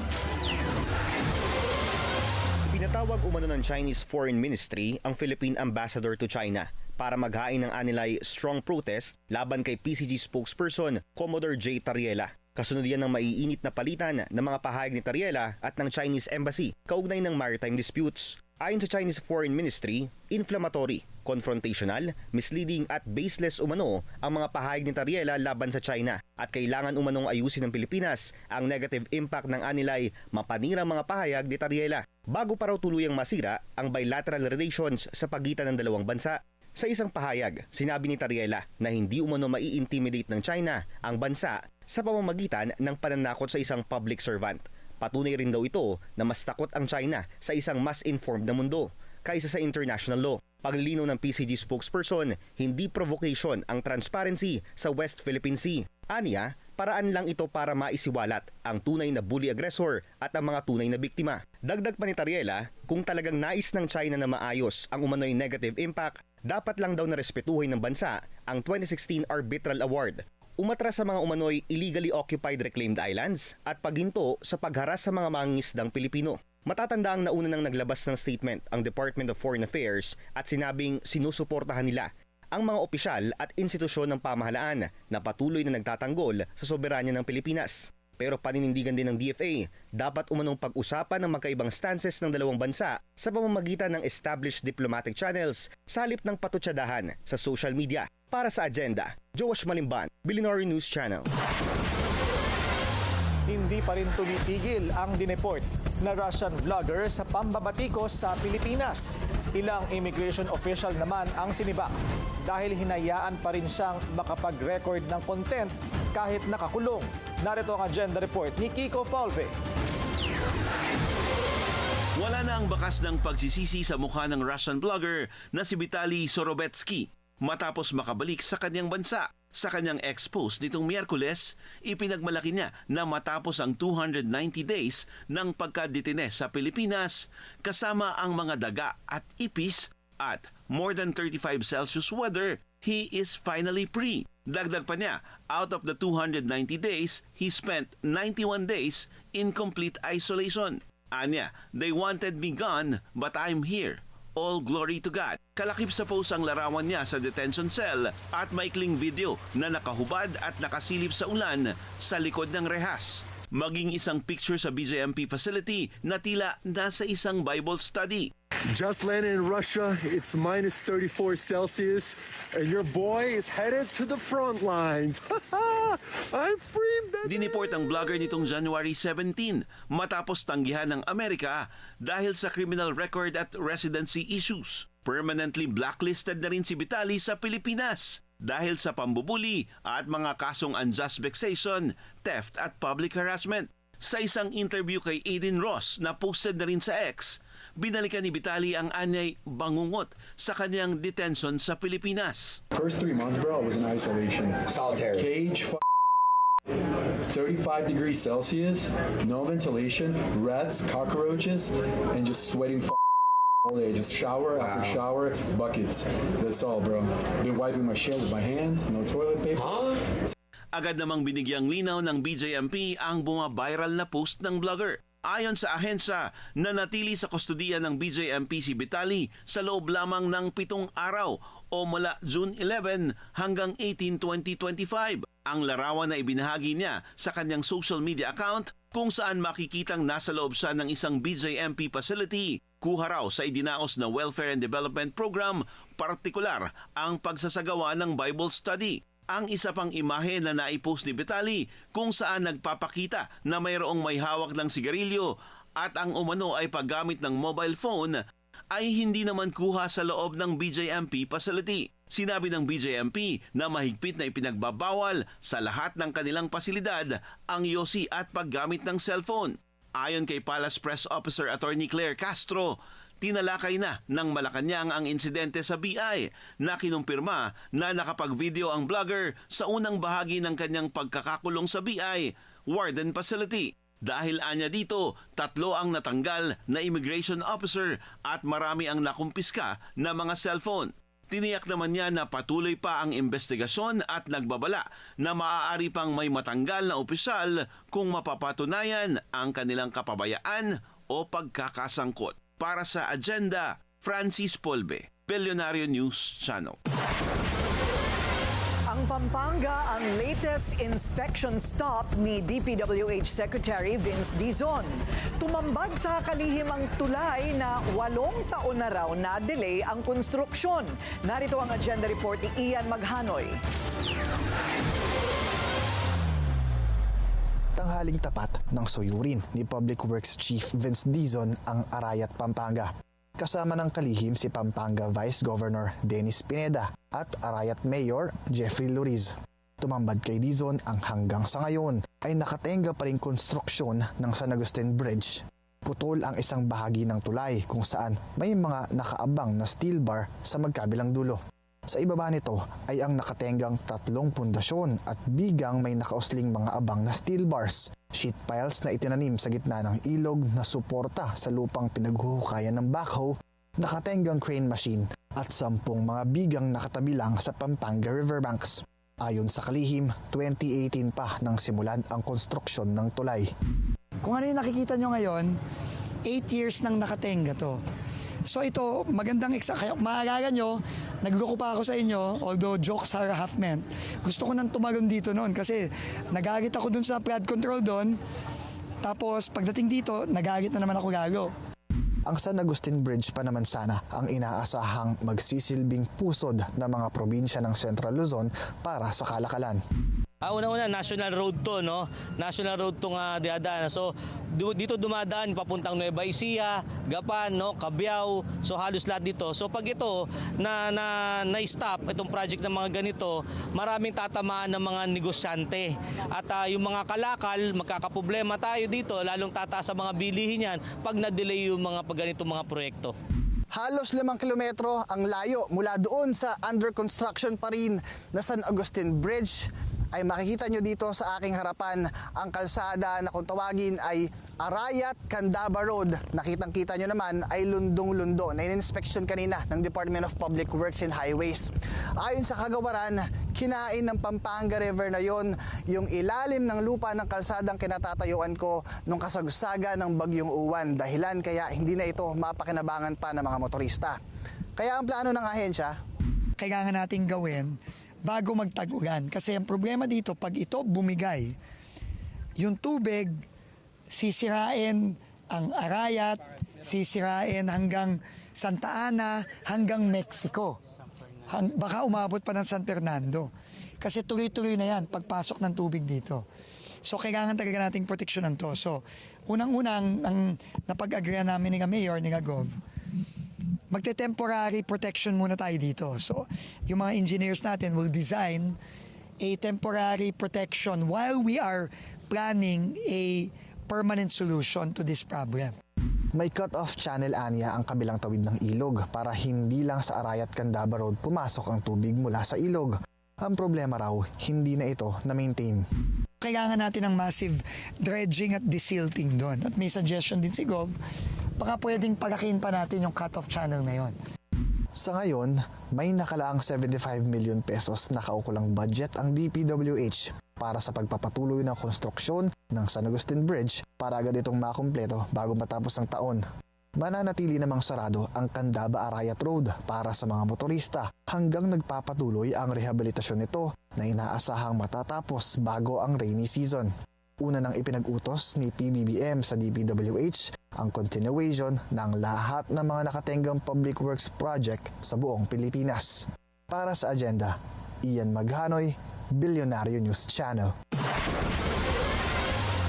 [SPEAKER 19] Pinatawag umano ng Chinese Foreign Ministry ang Philippine Ambassador to China para maghain ng anilay strong protest laban kay PCG spokesperson Commodore J. Tariela. Kasunod yan ng maiinit na palitan ng mga pahayag ni Tariela at ng Chinese Embassy kaugnay ng maritime disputes. Ayon sa Chinese Foreign Ministry, inflammatory, confrontational, misleading at baseless umano ang mga pahayag ni Tariela laban sa China at kailangan umanong ayusin ng Pilipinas ang negative impact ng anilay mapanirang mga pahayag ni Tariela bago pa raw tuluyang masira ang bilateral relations sa pagitan ng dalawang bansa. Sa isang pahayag, sinabi ni Tariela na hindi umano mai-intimidate ng China ang bansa sa pamamagitan ng pananakot sa isang public servant. Patunay rin daw ito na mas takot ang China sa isang mas informed na mundo kaysa sa international law. Paglilinaw ng PCG spokesperson, hindi provocation ang transparency sa West Philippine Sea. Aniya, paraan lang ito para maisiwalat ang tunay na bully aggressor at ang mga tunay na biktima. Dagdag pa ni Tariela, kung talagang nais ng China na maayos ang umano'y negative impact, dapat lang daw na respetuhin ng bansa ang 2016 Arbitral Award. Umatras sa mga umano'y illegally occupied reclaimed islands at paghinto sa pagharas sa mga mangingisdang Pilipino. Matatanda ang nauna nang naglabas ng statement ang Department of Foreign Affairs at sinabing sinusuportahan nila ang mga opisyal at institusyon ng pamahalaan na patuloy na nagtatanggol sa soberanya ng Pilipinas. Pero paninindigan din ng DFA, dapat umanong pag-usapan ng magkaibang stances ng dalawang bansa sa pamamagitan ng established diplomatic channels sa halip ng patutsadahan sa social media. Para sa agenda, Joash Malimban, Billionaire News Channel.
[SPEAKER 3] Hindi pa rin tumitigil ang dineport na Russian vlogger sa pambabatikos sa Pilipinas. Ilang immigration official naman ang sinibak dahil hinayaan pa rin siyang makapag-record ng content kahit nakakulong. Narito ang agenda report ni Kiko Falve.
[SPEAKER 20] Wala na ang bakas ng pagsisisi sa mukha ng Russian vlogger na si Vitaly Sorobetsky matapos makabalik sa kanyang bansa. Sa kanyang ex-post nitong Miyerkules, ipinagmalaki niya na matapos ang 290 days ng pagkadetine sa Pilipinas, kasama ang mga daga at ipis at more than 35 Celsius weather, he is finally free. Dagdag pa niya, out of the 290 days, he spent 91 days in complete isolation. Anya, they wanted me gone, but I'm here. All glory to God. Kalakip sa post ang larawan niya sa detention cell at maikling video na nakahubad at nakasilip sa ulan sa likod ng rehas. Maging isang picture sa BJMP facility na tila nasa isang Bible study.
[SPEAKER 21] Just landed in Russia, it's minus 34 Celsius, and your boy is headed to the front lines. I'm free, baby!
[SPEAKER 20] Dineport ang vlogger nitong January 17 matapos tanggihan ng Amerika dahil sa criminal record at residency issues. Permanently blacklisted na rin si Vitaly sa Pilipinas dahil sa pambubuli at mga kasong unjust vexation, theft at public harassment. Sa isang interview kay Aiden Ross na posted na rin sa X, binalikan ni Vitaly ang anyay bangungot sa kanyang detention sa Pilipinas.
[SPEAKER 21] First 3 months, bro, I was in isolation. Solitary. Cage, 35 degrees Celsius, no ventilation, rats, cockroaches, and just sweating all day. Just shower after shower, buckets. That's all, bro. Been wiping my shit with my hand, no toilet paper.
[SPEAKER 20] Agad namang binigyang linaw ng BJMP ang bumabiral na post ng vlogger. Ayon sa ahensya, nanatili sa kustodiya ng BJMP si Vitaly sa loob lamang ng 7 araw o mula June 11 hanggang 18, 2025. Ang larawan na ibinahagi niya sa kanyang social media account kung saan makikitang nasa loob siya ng isang BJMP facility. Kuha raw sa idinaos na Welfare and Development Program, partikular ang pagsasagawa ng Bible study. Ang isa pang imahe na naipost ni Vitaly kung saan nagpapakita na mayroong may hawak ng sigarilyo at ang umano ay paggamit ng mobile phone ay hindi naman kuha sa loob ng BJMP facility. Sinabi ng BJMP na mahigpit na ipinagbabawal sa lahat ng kanilang pasilidad ang yosi at paggamit ng cellphone. Ayon kay Palace Press Officer Attorney Claire Castro, tinalakay na ng Malacanang ang insidente sa BI na kinumpirma na nakapag-video ang blogger sa unang bahagi ng kanyang pagkakakulong sa BI Warden Facility. Dahil anya dito, 3 ang natanggal na immigration officer at marami ang nakumpiska na mga cellphone. Tiniyak naman niya na patuloy pa ang investigasyon at nagbabala na maaari pang may matanggal na opisyal kung mapapatunayan ang kanilang kapabayaan o pagkakasangkot. Para sa Agenda, Francis Polbe, Billionario News Channel.
[SPEAKER 2] Ang Pampanga ang latest inspection stop ni DPWH Secretary Vince Dizon. Tumambad sa kalihim ang tulay na 8 taon na raw na delay ang konstruksyon. Narito ang agenda report ni Ian Maghanoy.
[SPEAKER 1] Tanghaling tapat ng suyurin ni Public Works Chief Vince Dizon ang Arayat, Pampanga. Kasama ng kalihim si Pampanga Vice Governor Dennis Pineda at Arayat Mayor Jeffrey Luriz. Tumambad kay Dizon ang hanggang sa ngayon ay nakatenga pa rin konstruksyon ng San Agustin Bridge. Putol ang isang bahagi ng tulay kung saan may mga nakaabang na steel bar sa magkabilang dulo. Sa ibaba nito ay ang nakatenggang 3 pundasyon at bigang may nakausling mga abang na steel bars, sheet piles na itinanim sa gitna ng ilog na suporta sa lupang pinaghuhukayan ng backhoe, nakatenggang crane machine at 10 mga bigang nakatabi lang sa Pampanga riverbanks. Ayon sa kalihim, 2018 pa nang simulan ang konstruksyon ng tulay.
[SPEAKER 22] Kung ano yung nakikita nyo ngayon, 8 years nang nakatenga to. So ito, magandang kaya maaalala nyo, nagloko pa ako sa inyo, although jokes are half meant. Gusto ko nang tumalon dito noon kasi nagalit ako dun sa flood control doon. Tapos pagdating dito, nagalit na naman ako lalo.
[SPEAKER 1] Ang San Agustin Bridge pa naman sana ang inaasahang magsisilbing pusod ng mga probinsya ng Central Luzon para sa kalakalan.
[SPEAKER 23] Una-una, national road to, no? National road to nga diadaan. So, dito dumadaan papuntang Nueva Ecija, Gapan, no? Cabiao. So, halos lahat dito. So, pag ito na-stop, itong project ng mga ganito, maraming tatamaan ng mga negosyante. At yung mga kalakal, magkakaproblema tayo dito, lalong tataas sa mga bilihin yan pag na-delay yung mga ganitong mga proyekto.
[SPEAKER 1] Halos 5 kilometro ang layo mula doon sa under construction pa rin na San Agustin Bridge. Ay makikita nyo dito sa aking harapan ang kalsada na kung tawagin ay Arayat Candaba Road. Nakitang-kita nyo naman ay lundong-lundo na in-inspection kanina ng Department of Public Works and Highways. Ayon sa kagawaran, kinain ng Pampanga River na yon yung ilalim ng lupa ng kalsadang kinatatayuan ko nung kasagsaga ng Bagyong Uwan. Dahilan kaya hindi na ito mapakinabangan pa ng mga motorista. Kaya ang plano ng ahensya,
[SPEAKER 22] kailangan nating gawin bago magtag-ulan. Kasi ang problema dito, pag ito bumigay, yung tubig, sisirain ang Arayat, sisirain hanggang Santa Ana, hanggang Mexico. Baka umabot pa ng San Fernando. Kasi tuloy-tuloy na yan pagpasok ng tubig dito. So kailangan talaga nating proteksyonan to. So unang-unang ang napag-agreean namin ni Mayor, ni Gov, magte-temporary protection muna tayo dito. So, yung mga engineers natin will design a temporary protection while we are planning a permanent solution to this problem.
[SPEAKER 1] May cut-off channel anya ang kabilang tawid ng ilog para hindi lang sa Arayat Candaba Road pumasok ang tubig mula sa ilog. Ang problema raw, hindi na ito na-maintain.
[SPEAKER 22] Kailangan natin ng massive dredging at desilting doon. At may suggestion din si Gov, baka pwedeng palakihin pa natin yung cut-off channel na yon.
[SPEAKER 1] Sa ngayon, may nakalaang 75 million pesos na kaukulang budget ang DPWH para sa pagpapatuloy ng konstruksyon ng San Agustin Bridge para agad itong makumpleto bago matapos ang taon. Mananatili namang sarado ang Candaba Arayat Road para sa mga motorista hanggang nagpapatuloy ang rehabilitasyon nito na inaasahang matatapos bago ang rainy season. Una nang ipinag-utos ni PBBM sa DPWH ang continuation ng lahat ng mga nakatenggang public works project sa buong Pilipinas. Para sa Agenda, Ian Maghanoy, Billionario News Channel.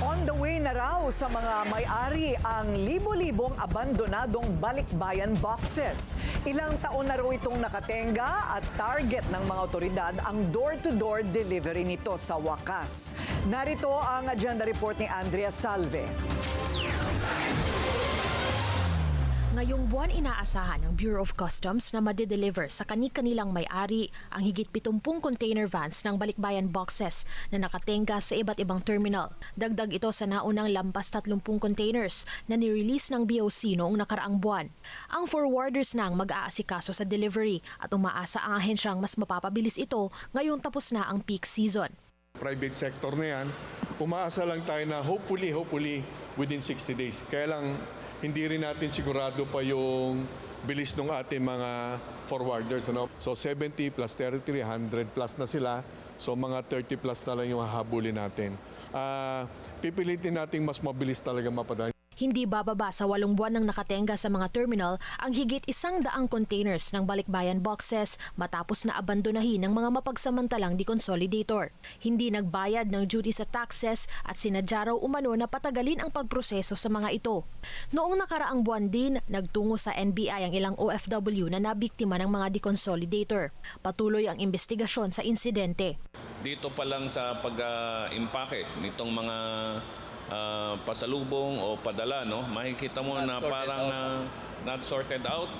[SPEAKER 2] On the way na raw sa mga may-ari ang libo-libong abandonadong balikbayan boxes. Ilang taon na raw itong nakatenga at target ng mga otoridad ang door-to-door delivery nito sa wakas. Narito ang agenda report ni Andrea Salve.
[SPEAKER 5] Ngayong buwan inaasahan ng Bureau of Customs na madideliver sa kani-kanilang may-ari ang higit 70 container vans ng balikbayan boxes na nakatenga sa iba't ibang terminal. Dagdag ito sa naunang lampas 30 containers na nirelease ng BOC noong nakaraang buwan. Ang forwarders na ang mag-aasikaso sa delivery at umaasa ang ahensyang mas mapapabilis ito ngayong tapos na ang peak season.
[SPEAKER 4] Private sector na yan, umaasa lang tayo na hopefully within 60 days. Kaya lang hindi rin natin sigurado pa yung bilis ng ating mga forwarders. So 70 plus 33, 100 plus na sila. So mga 30 plus na lang yung hahabulin natin. Pipilitin natin mas mabilis talaga mapadala.
[SPEAKER 5] Hindi bababa sa 8 buwan ng nakatenga sa mga terminal ang higit 100 containers ng balikbayan boxes matapos na abandonahin ng mga mapagsamantalang deconsolidator. Hindi nagbayad ng duty sa taxes at sinadya raw umano na patagalin ang pagproseso sa mga ito. Noong nakaraang buwan din, nagtungo sa NBI ang ilang OFW na nabiktima ng mga deconsolidator. Patuloy ang investigasyon sa insidente.
[SPEAKER 6] Dito pa lang sa pag-impake nitong mga pasalubong o padala, no? Makikita mo na parang not sorted out,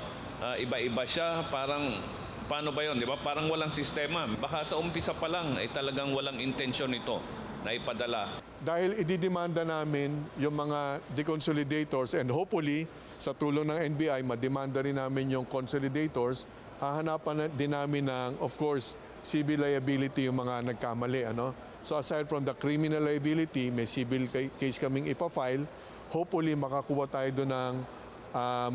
[SPEAKER 6] iba-iba siya, parang paano ba 'yon, di ba? Parang walang sistema. Baka sa umpisa pa lang ay talagang walang intensyon ito na ipadala.
[SPEAKER 4] Dahil ididemanda namin yung mga deconsolidators and hopefully sa tulong ng NBI mademanda rin namin yung consolidators, hahanapan din namin ng of course civil liability yung mga nagkamali, So aside from the criminal liability, may civil case kaming ipafile. Hopefully makakuha tayo doon ng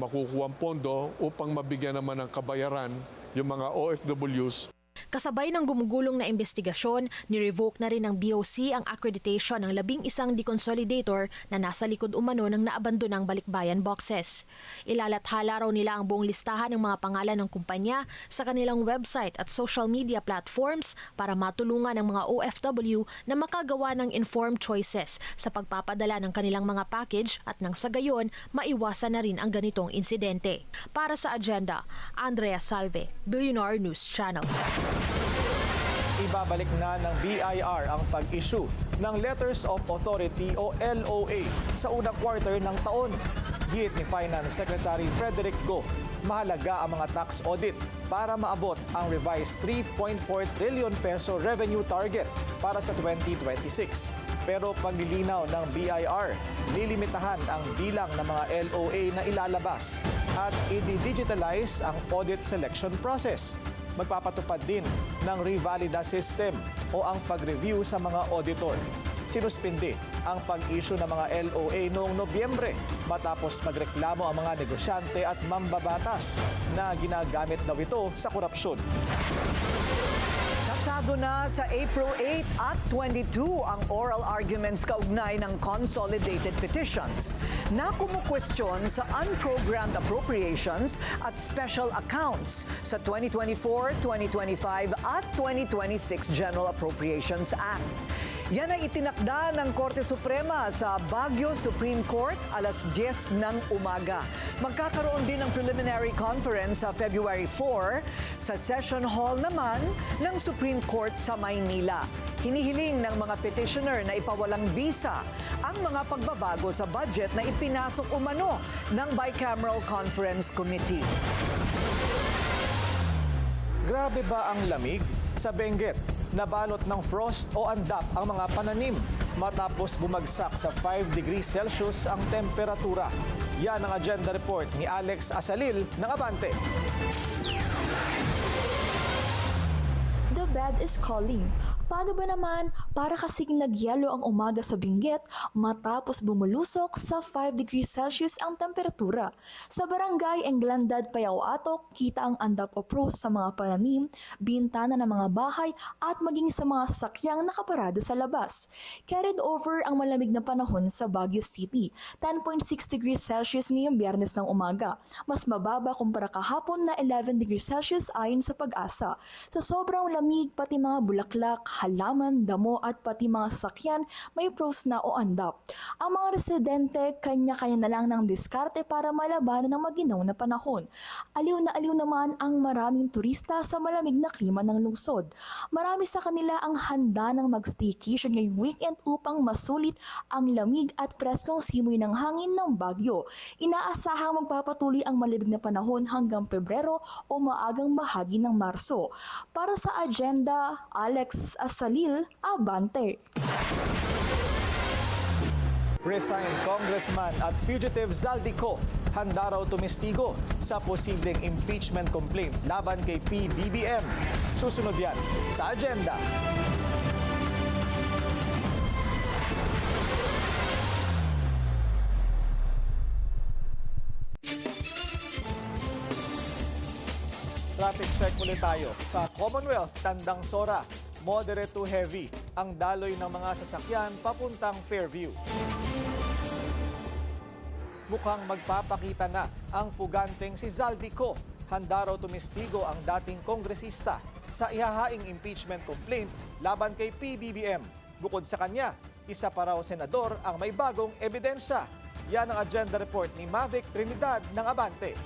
[SPEAKER 4] makukuhang pondo upang mabigyan naman ng kabayaran yung mga OFWs.
[SPEAKER 5] Kasabay ng gumugulong na investigasyon, ni-revoke na rin ng BOC ang accreditation ng 11 deconsolidator na nasa likod umano ng naabandonang balikbayan boxes. Ilalathala raw nila ang buong listahan ng mga pangalan ng kumpanya sa kanilang website at social media platforms para matulungan ang mga OFW na makagawa ng informed choices sa pagpapadala ng kanilang mga package at nang sa gayon, maiwasan na rin ang ganitong insidente. Para sa agenda, Andrea Salve, Billionaire News Channel.
[SPEAKER 3] Ibabalik na ng BIR ang pag-issue ng Letters of Authority o LOA sa unang quarter ng taon. Giit ni Finance Secretary Frederick Go, mahalaga ang mga tax audit para maabot ang revised 3.4 trillion peso revenue target para sa 2026. Pero paglilinaw ng BIR, lilimitahan ang bilang ng mga LOA na ilalabas at i-digitalize ang audit selection process. Magpapatupad din ng revalida system o ang pag-review sa mga auditor. Sinuspindi ang pag-issue ng mga LOA noong Nobyembre matapos magreklamo ang mga negosyante at mambabatas na ginagamit daw ito sa korupsyon.
[SPEAKER 2] Kasado na sa April 8 at 22 ang oral arguments kaugnay ng consolidated petitions na kumukwestiyon sa unprogrammed appropriations at special accounts sa 2024, 2025 at 2026 General Appropriations Act. Yan ay itinakda ng Korte Suprema sa Baguio Supreme Court alas 10 ng umaga. Magkakaroon din ng preliminary conference sa February 4 sa Session Hall naman ng Supreme Court sa Maynila. Hinihiling ng mga petitioner na ipawalang bisa ang mga pagbabago sa budget na ipinasok umano ng Bicameral Conference Committee.
[SPEAKER 3] Grabe ba ang lamig sa Benguet? Nabalot ng frost o andap ang mga pananim matapos bumagsak sa 5 degrees Celsius ang temperatura. Yan ang agenda report ni Alex Asalil ng Abante.
[SPEAKER 9] The bed is calling. Paano ba naman para kasing nagyelo ang umaga sa Benguet matapos bumulusok sa 5 degrees Celsius ang temperatura? Sa barangay Englandad, Payao Atok, kita ang andap o frost sa mga pananim, bintana ng mga bahay at maging sa mga sasakyang nakaparada sa labas. Carried over ang malamig na panahon sa Baguio City, 10.6 degrees Celsius ngayong Biyernes ng umaga. Mas mababa kumpara kahapon na 11 degrees Celsius ayon sa Pag-asa. Sa sobrang lamig, pati mga bulaklak, halaman, damo at pati mga sakyan may froze na o andap. Ang mga residente kanya-kanya na lang ng diskarte para malabanan ng maginaw na panahon. Aliw na aliw naman ang maraming turista sa malamig na klima ng lungsod. Marami sa kanila ang handa ng mag-staycation ngayong weekend upang masulit ang lamig at preskong simoy ng hangin ng Baguio. Inaasahang magpapatuloy ang malamig na panahon hanggang Pebrero o maagang bahagi ng Marso. Para sa agenda, Alex Asalil, Abante.
[SPEAKER 3] Resigned Congressman at fugitive Zaldico handa raw tumistigo sa posibleng impeachment complaint laban kay PBBM. Susunod yan sa agenda. Traffic check ulit tayo. Sa Commonwealth, Tandang Sora, moderate to heavy ang daloy ng mga sasakyan papuntang Fairview. Mukhang magpapakita na ang puganteng si Zaldico. Handa raw tumistigo ang dating kongresista sa ihahaing impeachment complaint laban kay PBBM. Bukod sa kanya, isa pa raw senador ang may bagong ebidensya. Yan ang agenda report ni Mavic Trinidad ng Abante.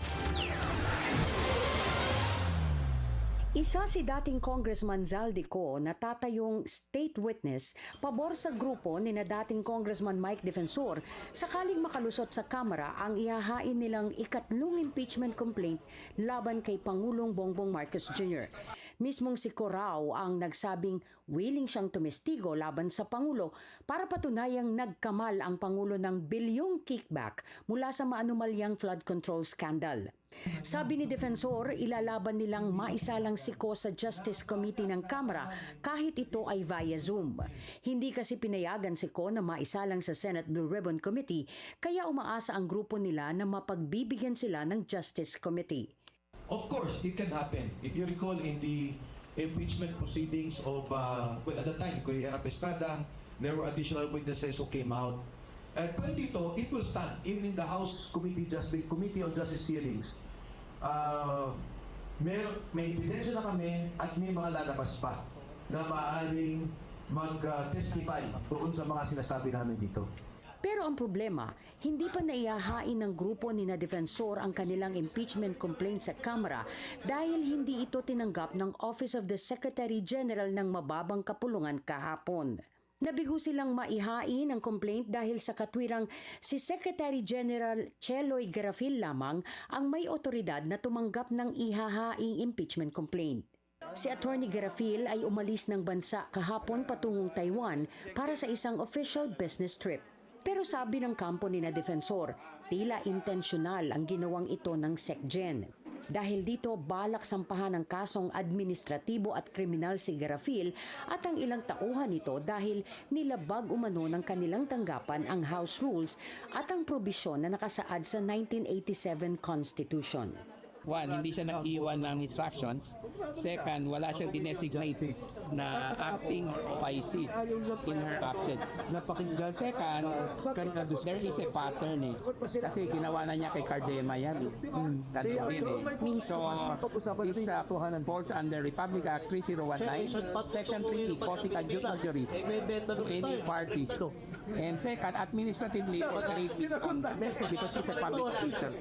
[SPEAKER 8] Isa si dating Congressman Zaldico na tatayong state witness pabor sa grupo ni na dating Congressman Mike Defensor sakaling makalusot sa Kamara ang ihahain nilang ikatlong impeachment complaint laban kay Pangulong Bongbong Marcos Jr. Mismong si Corao ang nagsabing willing siyang tumestigo laban sa Pangulo para patunayang nagkamal ang Pangulo ng bilyong kickback mula sa maanumalyang flood control scandal. Sabi ni Defensor, ilalaban nilang maisalang si Ko sa Justice Committee ng Kamara kahit ito ay via Zoom. Hindi kasi pinayagan si Ko na maisalang sa Senate Blue Ribbon Committee, kaya umaasa ang grupo nila na mapagbibigyan sila ng Justice Committee.
[SPEAKER 10] Of course, it can happen. If you recall in the impeachment proceedings of, at the time, Kuya Erap Estrada, there were additional witnesses who came out. Pero dito, it will stand, even in the House Committee on Justice Hearings. May ebidensya na kami at may mga lalabas pa na maaaring mag-testify doon sa mga sinasabi namin dito.
[SPEAKER 8] Pero ang problema, hindi pa naihahain ng grupo ni na Defensor ang kanilang impeachment complaint sa Kamara dahil hindi ito tinanggap ng Office of the Secretary General ng mababang kapulungan kahapon. Nabigo silang maihain ang complaint dahil sa katwirang si Secretary General Cheloy Garafil lamang ang may otoridad na tumanggap ng ihahaing impeachment complaint. Si Attorney Garafil ay umalis ng bansa kahapon patungong Taiwan para sa isang official business trip. Pero sabi ng kampo ni na Defensor, tila intensyonal ang ginawang ito ng SecGen. Dahil dito, balak sampahan ng kasong administratibo at kriminal si Garafil at ang ilang tauhan nito dahil nilabag umano ng kanilang tanggapan ang House Rules at ang probisyon na nakasaad sa 1987 Constitution.
[SPEAKER 11] One, hindi siya nag-iwan ng instructions. Second, wala siyang dinesignate na acting OIC in her absence. Second, there is a pattern Kasi ginawa na niya kay Cardema yan. So, this falls under Republic Act 3019, Section 3, causing adjudicatory to any party. And second, administratively, because he's a public official.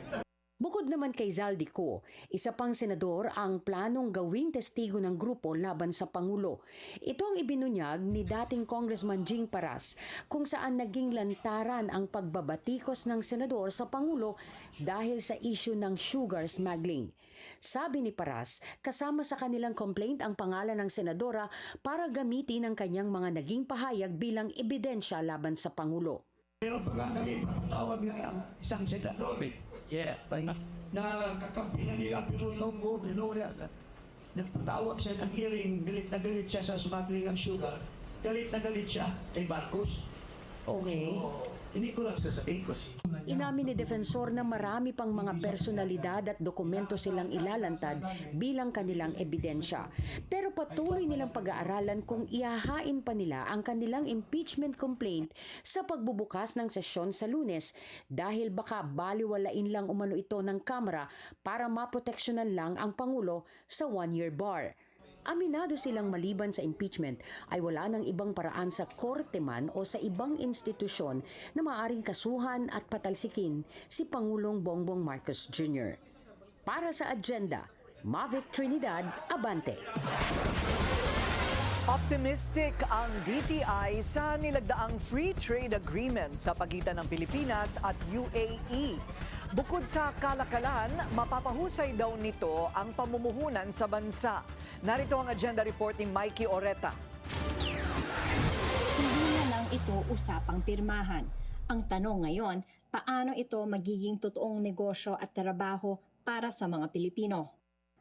[SPEAKER 8] Bukod naman kay Zaldico, isa pang senador ang planong gawing testigo ng grupo laban sa Pangulo. Ito ang ibinunyag ni dating Congressman Jing Paras kung saan naging lantaran ang pagbabatikos ng senador sa Pangulo dahil sa issue ng sugar smuggling. Sabi ni Paras, kasama sa kanilang complaint ang pangalan ng senadora para gamitin ang kanyang mga naging pahayag bilang ebidensya laban sa Pangulo.
[SPEAKER 24] Pero pagkakatawag na isang senador, yes, na kakampi na nila pero Longo, nagpatawag siya ng hearing, galit na galit siya sa smuggling ng sugar, galit na galit siya kay Marcos. Okay. Hindi ko lang sasabihin ko siya.
[SPEAKER 8] Inamin ni Defensor na marami pang mga personalidad at dokumento silang ilalantad bilang kanilang ebidensya. Pero patuloy nilang pag-aaralan kung ihahain pa nila ang kanilang impeachment complaint sa pagbubukas ng sesyon sa Lunes dahil baka baliwalain lang umano ito ng Kamara para maproteksyonan lang ang Pangulo sa one-year bar. Aminado silang maliban sa impeachment ay wala nang ibang paraan sa korte man o sa ibang institusyon na maaaring kasuhan at patalsikin si Pangulong Bongbong Marcos Jr. Para sa agenda, Mavic Trinidad, Abante.
[SPEAKER 2] Optimistic ang DTI sa nilagdaang free trade agreement sa pagitan ng Pilipinas at UAE. Bukod sa kalakalan, mapapahusay daw nito ang pamumuhunan sa bansa. Narito ang agenda report ni Mikey Oreta.
[SPEAKER 12] Hindi na lang ito usapang pirmahan. Ang tanong ngayon, paano ito magiging totoong negosyo at trabaho para sa mga Pilipino?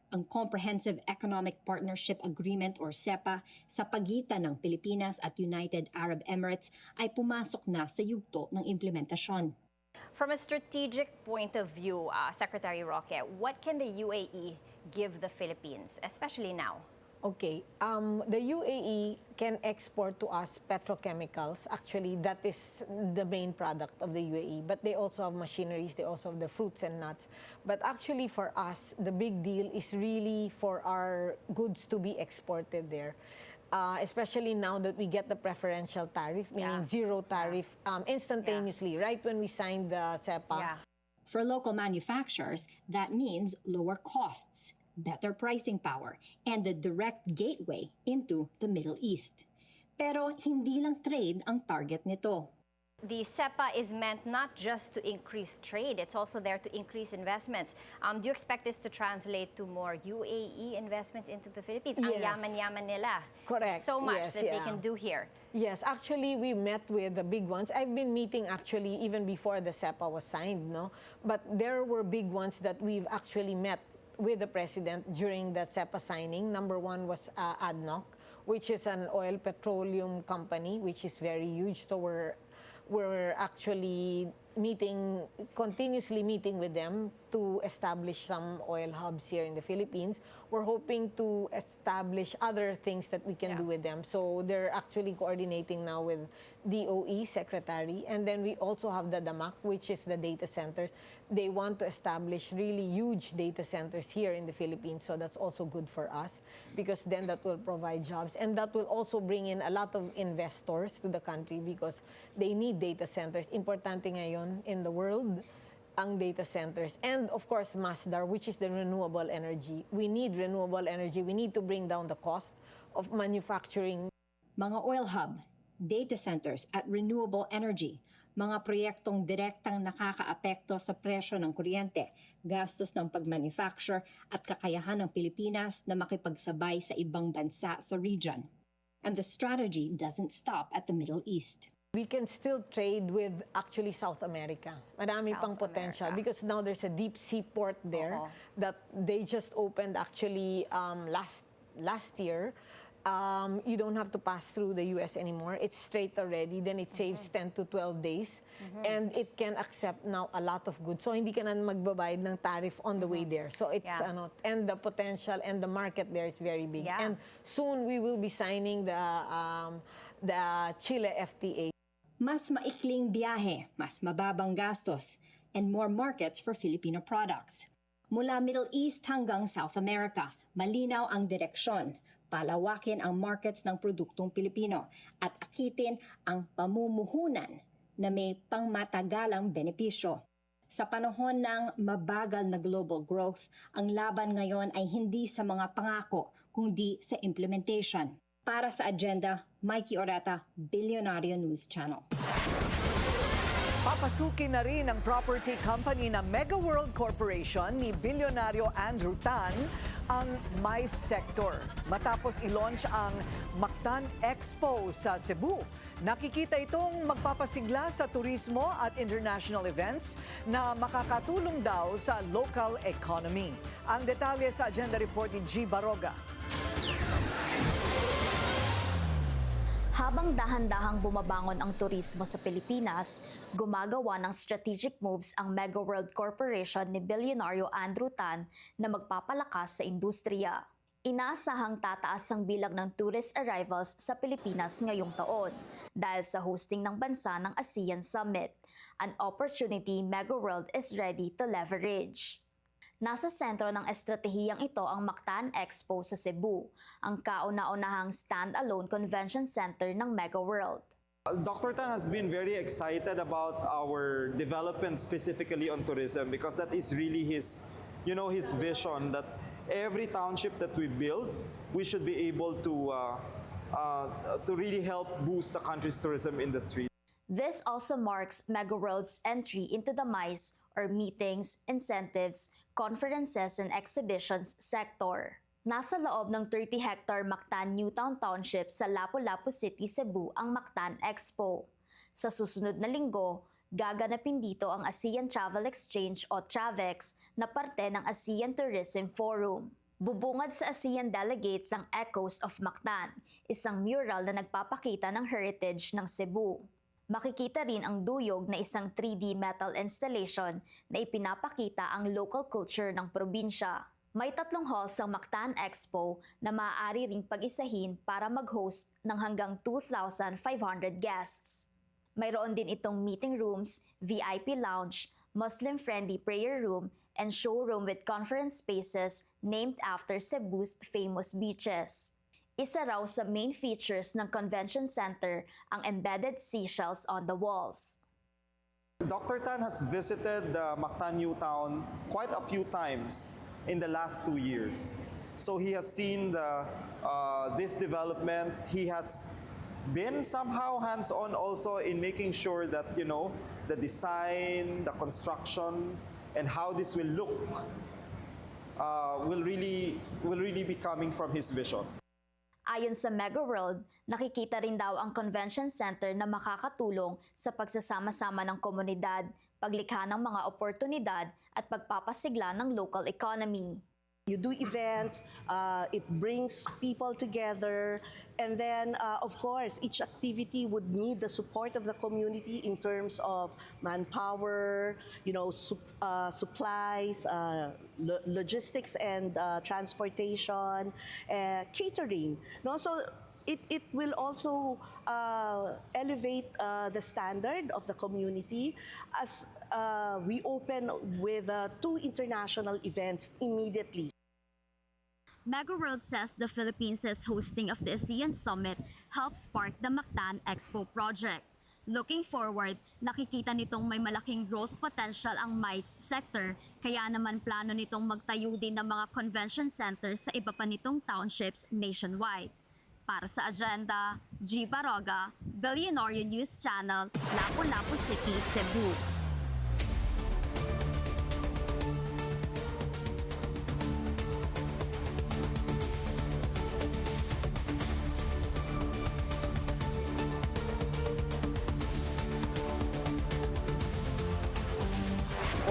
[SPEAKER 12] Ang Comprehensive Economic Partnership Agreement or CEPA sa pagitan ng Pilipinas at United Arab Emirates ay pumasok na sa yugto ng implementasyon.
[SPEAKER 13] From a strategic point of view, Secretary Roque, what can the UAE give the Philippines, especially now?
[SPEAKER 16] Okay, the UAE can export to us petrochemicals. Actually, that is the main product of the UAE. But they also have machineries, they also have the fruits and nuts. But actually for us, the big deal is really for our goods to be exported there. Especially now that we get the preferential tariff, meaning zero tariff instantaneously, right when we signed the CEPA.
[SPEAKER 12] For local manufacturers, that means lower costs, better pricing power, and the direct gateway into the Middle East. Pero hindi lang trade ang target nito.
[SPEAKER 13] The CEPA is meant not just to increase trade, it's also there to increase investments. Do you expect this to translate to more UAE investments into the Philippines? Ang yaman-yaman nila.
[SPEAKER 16] Correct.
[SPEAKER 13] So much that they can do here.
[SPEAKER 16] Yes, actually we met with the big ones. I've been meeting actually even before the CEPA was signed, no? But there were big ones that we've actually met with the President during the CEPA signing. Number one was ADNOC, which is an oil petroleum company, which is very huge. So we're actually continuously meeting with them to establish some oil hubs here in the Philippines. We're hoping to establish other things that we can do with them. So they're actually coordinating now with DOE Secretary. And then we also have the DAMAC, which is the data centers. They want to establish really huge data centers here in the Philippines. So that's also good for us because then that will provide jobs. And that will also bring in a lot of investors to the country because they need data centers. Importante ngayon in the world ang data centers. And of course, Masdar, which is the renewable energy. We need renewable energy. We need to bring down the cost of manufacturing.
[SPEAKER 12] Mga oil hub, data centers at renewable energy, mga proyektong direktang nakakaapekto sa presyo ng kuryente, gastos ng pag-manufacture at kakayahan ng Pilipinas na makipagsabay sa ibang bansa sa region. And the strategy doesn't stop at the Middle East.
[SPEAKER 16] We can still trade with actually South America. Marami pang potential because now there's a deep sea port there that they just opened actually last year. You don't have to pass through the US anymore. It's straight already. Then it saves 10 to 12 days. And it can accept now a lot of goods. So hindi ka na magbabayad ng tariff on the way there. So it's and the potential and the market there is very big. And soon we will be signing the Chile FTA.
[SPEAKER 12] Mas maikling biyahe, mas mababang gastos, and more markets for Filipino products. Mula Middle East hanggang South America, malinaw ang direksyon. Palawakin ang markets ng produktong Pilipino at akitin ang pamumuhunan na may pangmatagalang benepisyo. Sa panahon ng mabagal na global growth, ang laban ngayon ay hindi sa mga pangako, kundi sa implementation. Para sa agenda, Mikey Oreta, Billionario News Channel.
[SPEAKER 2] Papasukin na rin ang property company na Mega World Corporation ni Bilyonaryo Andrew Tan ang MICE sector. Matapos i-launch ang Mactan Expo sa Cebu, nakikita itong magpapasigla sa turismo at international events na makakatulong daw sa local economy. Ang detalye sa agenda report ni G. Baroga.
[SPEAKER 17] Habang dahan-dahang bumabangon ang turismo sa Pilipinas, gumagawa ng strategic moves ang Mega World Corporation ni Bilyonaryo Andrew Tan na magpapalakas sa industriya. Inaasahang tataas ang bilang ng tourist arrivals sa Pilipinas ngayong taon dahil sa hosting ng bansa ng ASEAN Summit, an opportunity Mega World is ready to leverage. Nasa sentro ng estratehiyang ito ang Mactan Expo sa Cebu, ang kauna-unahang stand-alone convention center ng Mega World.
[SPEAKER 7] Dr. Tan has been very excited about our development specifically on tourism because that is really his vision that every township that we build, we should be able to really help boost the country's tourism industry.
[SPEAKER 17] This also marks Mega World's entry into the MICE or Meetings, Incentives, Conferences and Exhibitions sector. Nasa loob ng 30-hectare Mactan Newtown Township sa Lapu-Lapu City, Cebu ang Mactan Expo. Sa susunod na linggo, gaganapin dito ang ASEAN Travel Exchange o TRAVEX na parte ng ASEAN Tourism Forum. Bubungad sa ASEAN delegates ang Echoes of Mactan, isang mural na nagpapakita ng heritage ng Cebu. Makikita rin ang duyog na isang 3D metal installation na ipinapakita ang local culture ng probinsya. May 3 halls ang Mactan Expo na maaari ring pag-isahin para mag-host ng hanggang 2,500 guests. Mayroon din itong meeting rooms, VIP lounge, Muslim-friendly prayer room, and showroom with conference spaces named after Cebu's famous beaches. Isa raw sa main features ng convention center ang embedded seashells on the walls.
[SPEAKER 7] Dr. Tan has visited Mactan Newtown quite a few times in the last 2 years. So he has seen this development. He has been somehow hands-on also in making sure that, the design, the construction, and how this will look will really be coming from his vision.
[SPEAKER 17] Ayon sa Mega World, nakikita rin daw ang convention center na makakatulong sa pagsasama-sama ng komunidad, paglikha ng mga oportunidad at pagpapasigla ng local economy.
[SPEAKER 14] You do events, it brings people together, and then of course each activity would need the support of the community in terms of manpower, supplies, logistics and transportation, catering. So it will also elevate the standard of the community as we open with 2 international events immediately.
[SPEAKER 17] Mega World says the Philippines' hosting of the ASEAN Summit helps spark the Mactan Expo project. Looking forward, nakikita nitong may malaking growth potential ang MICE sector, kaya naman plano nitong magtayo din ng mga convention centers sa iba pa nitong townships nationwide. Para sa Agenda, G. Baroga, Billionaire News Channel, Lapu-Lapu City, Cebu.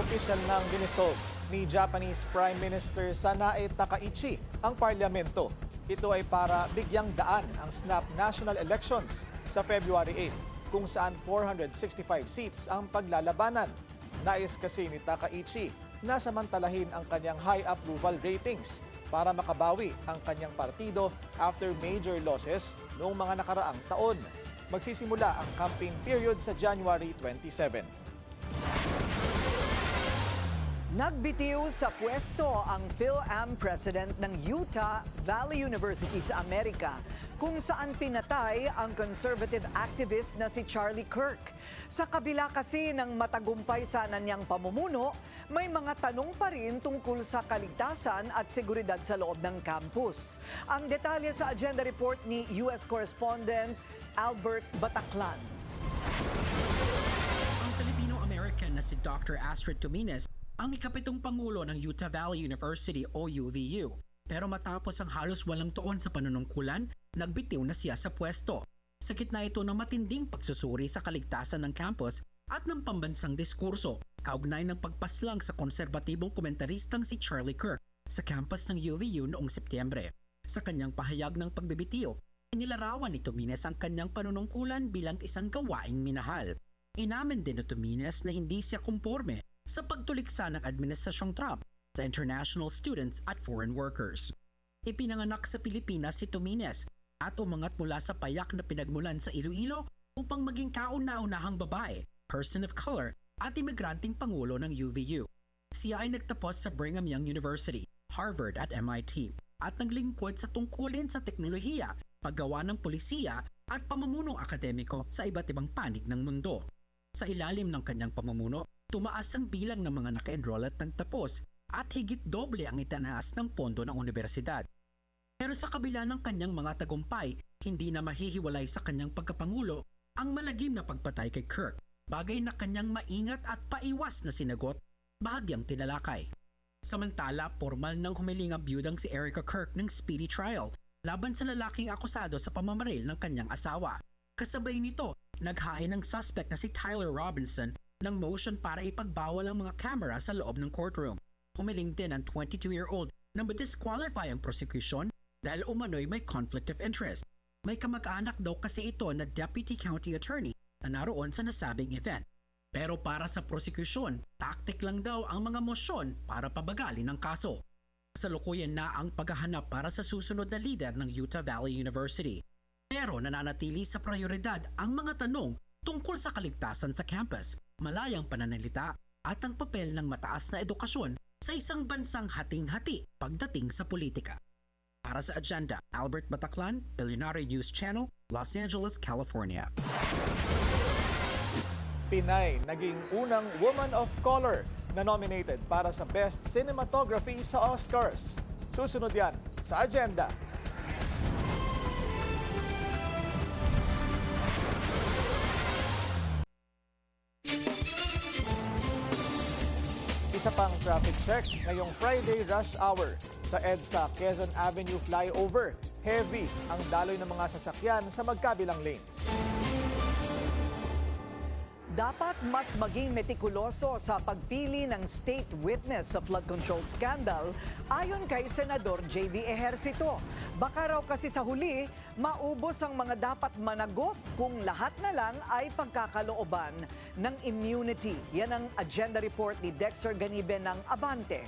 [SPEAKER 3] Opisyal nang dinisolve ni Japanese Prime Minister Sanae Takaichi ang parlamento. Ito ay para bigyang daan ang snap national elections sa February 8, kung saan 465 seats ang paglalabanan. Nais kasi ni Takaichi na samantalahin ang kanyang high approval ratings para makabawi ang kanyang partido after major losses noong mga nakaraang taon. Magsisimula ang campaign period sa January 27.
[SPEAKER 2] Nagbitiw sa pwesto ang PhilAm president ng Utah Valley University sa Amerika, kung saan pinatay ang conservative activist na si Charlie Kirk. Sa kabila kasi ng matagumpay sana niyang pamumuno, may mga tanong pa rin tungkol sa kaligtasan at seguridad sa loob ng campus. Ang detalye sa agenda report ni US correspondent Albert Bataclan.
[SPEAKER 15] Ang Filipino-American na si Dr. Astrid Tumines ang ikapitong pangulo ng Utah Valley University o UVU. Pero matapos ang halos walang tuon sa panunungkulan, nagbitiw na siya sa pwesto. Sa gitna ito ng matinding pagsusuri sa kaligtasan ng campus at ng pambansang diskurso, kaugnay ng pagpaslang sa konserbatibong komentaristang si Charlie Kirk sa campus ng UVU noong Setyembre. Sa kanyang pahayag ng pagbibitiw, inilarawan ni Tumines ang kanyang panunungkulan bilang isang gawaing minahal. Inamin din ni Tumines na hindi siya kumporme sa pagtuliksa ng Administrasyong Trump sa international students at foreign workers. Ipinanganak sa Pilipinas si Tumines at umangat mula sa payak na pinagmulan sa Iloilo upang maging kauna-unahang babae, person of color at imigranteng pangulo ng UVU. Siya ay nagtapos sa Brigham Young University, Harvard at MIT at naglingkod sa tungkulin sa teknolohiya, paggawa ng polisiya at pamumunong akademiko sa iba't ibang panig ng mundo. Sa ilalim ng kanyang pamumuno, tumaas ang bilang ng mga naka-enroll at nagtapos at higit doble ang itinaas ng pondo ng universidad. Pero sa kabila ng kanyang mga tagumpay, hindi na mahihiwalay sa kanyang pagkapangulo ang malagim na pagpatay kay Kirk, bagay na kanyang maingat at paiwas na sinagot, bahagyang tinalakay. Samantala, formal nang humiling ang biyudang si Erica Kirk ng speedy trial laban sa lalaking akusado sa pamamaril ng kanyang asawa. Kasabay nito, naghain ng suspect na si Tyler Robinson ng motion para ipagbawal ang mga camera sa loob ng courtroom. Humiling din ang 22-year-old na ma-disqualify ang prosecution dahil umano'y may conflict of interest. May kamag-anak daw kasi ito na deputy county attorney na naroon sa nasabing event. Pero para sa prosecution, tactic lang daw ang mga mosyon para pabagalin ang kaso. Kasalukuyan na ang paghahanap para sa susunod na leader ng Utah Valley University. Pero nananatili sa prioridad ang mga tanong tungkol sa kaligtasan sa campus, malayang pananalita at ang papel ng mataas na edukasyon sa isang bansang hating-hati pagdating sa politika. Para sa Agenda, Albert Bataclan, Billionaire News Channel, Los Angeles, California.
[SPEAKER 3] Pinay naging unang woman of color na nominated para sa Best Cinematography sa Oscars. Susunod yan sa Agenda. Isa pang traffic check ngayong Friday rush hour sa EDSA Quezon Avenue flyover. Heavy ang daloy ng mga sasakyan sa magkabilang lanes.
[SPEAKER 2] Dapat mas maging metikuloso sa pagpili ng state witness sa flood control scandal ayon kay Senador J.V. Ejercito. Baka raw kasi sa huli, maubos ang mga dapat managot kung lahat na lang ay pagkakalooban ng immunity. Yan ang agenda report ni Dexter Ganibe ng Abante.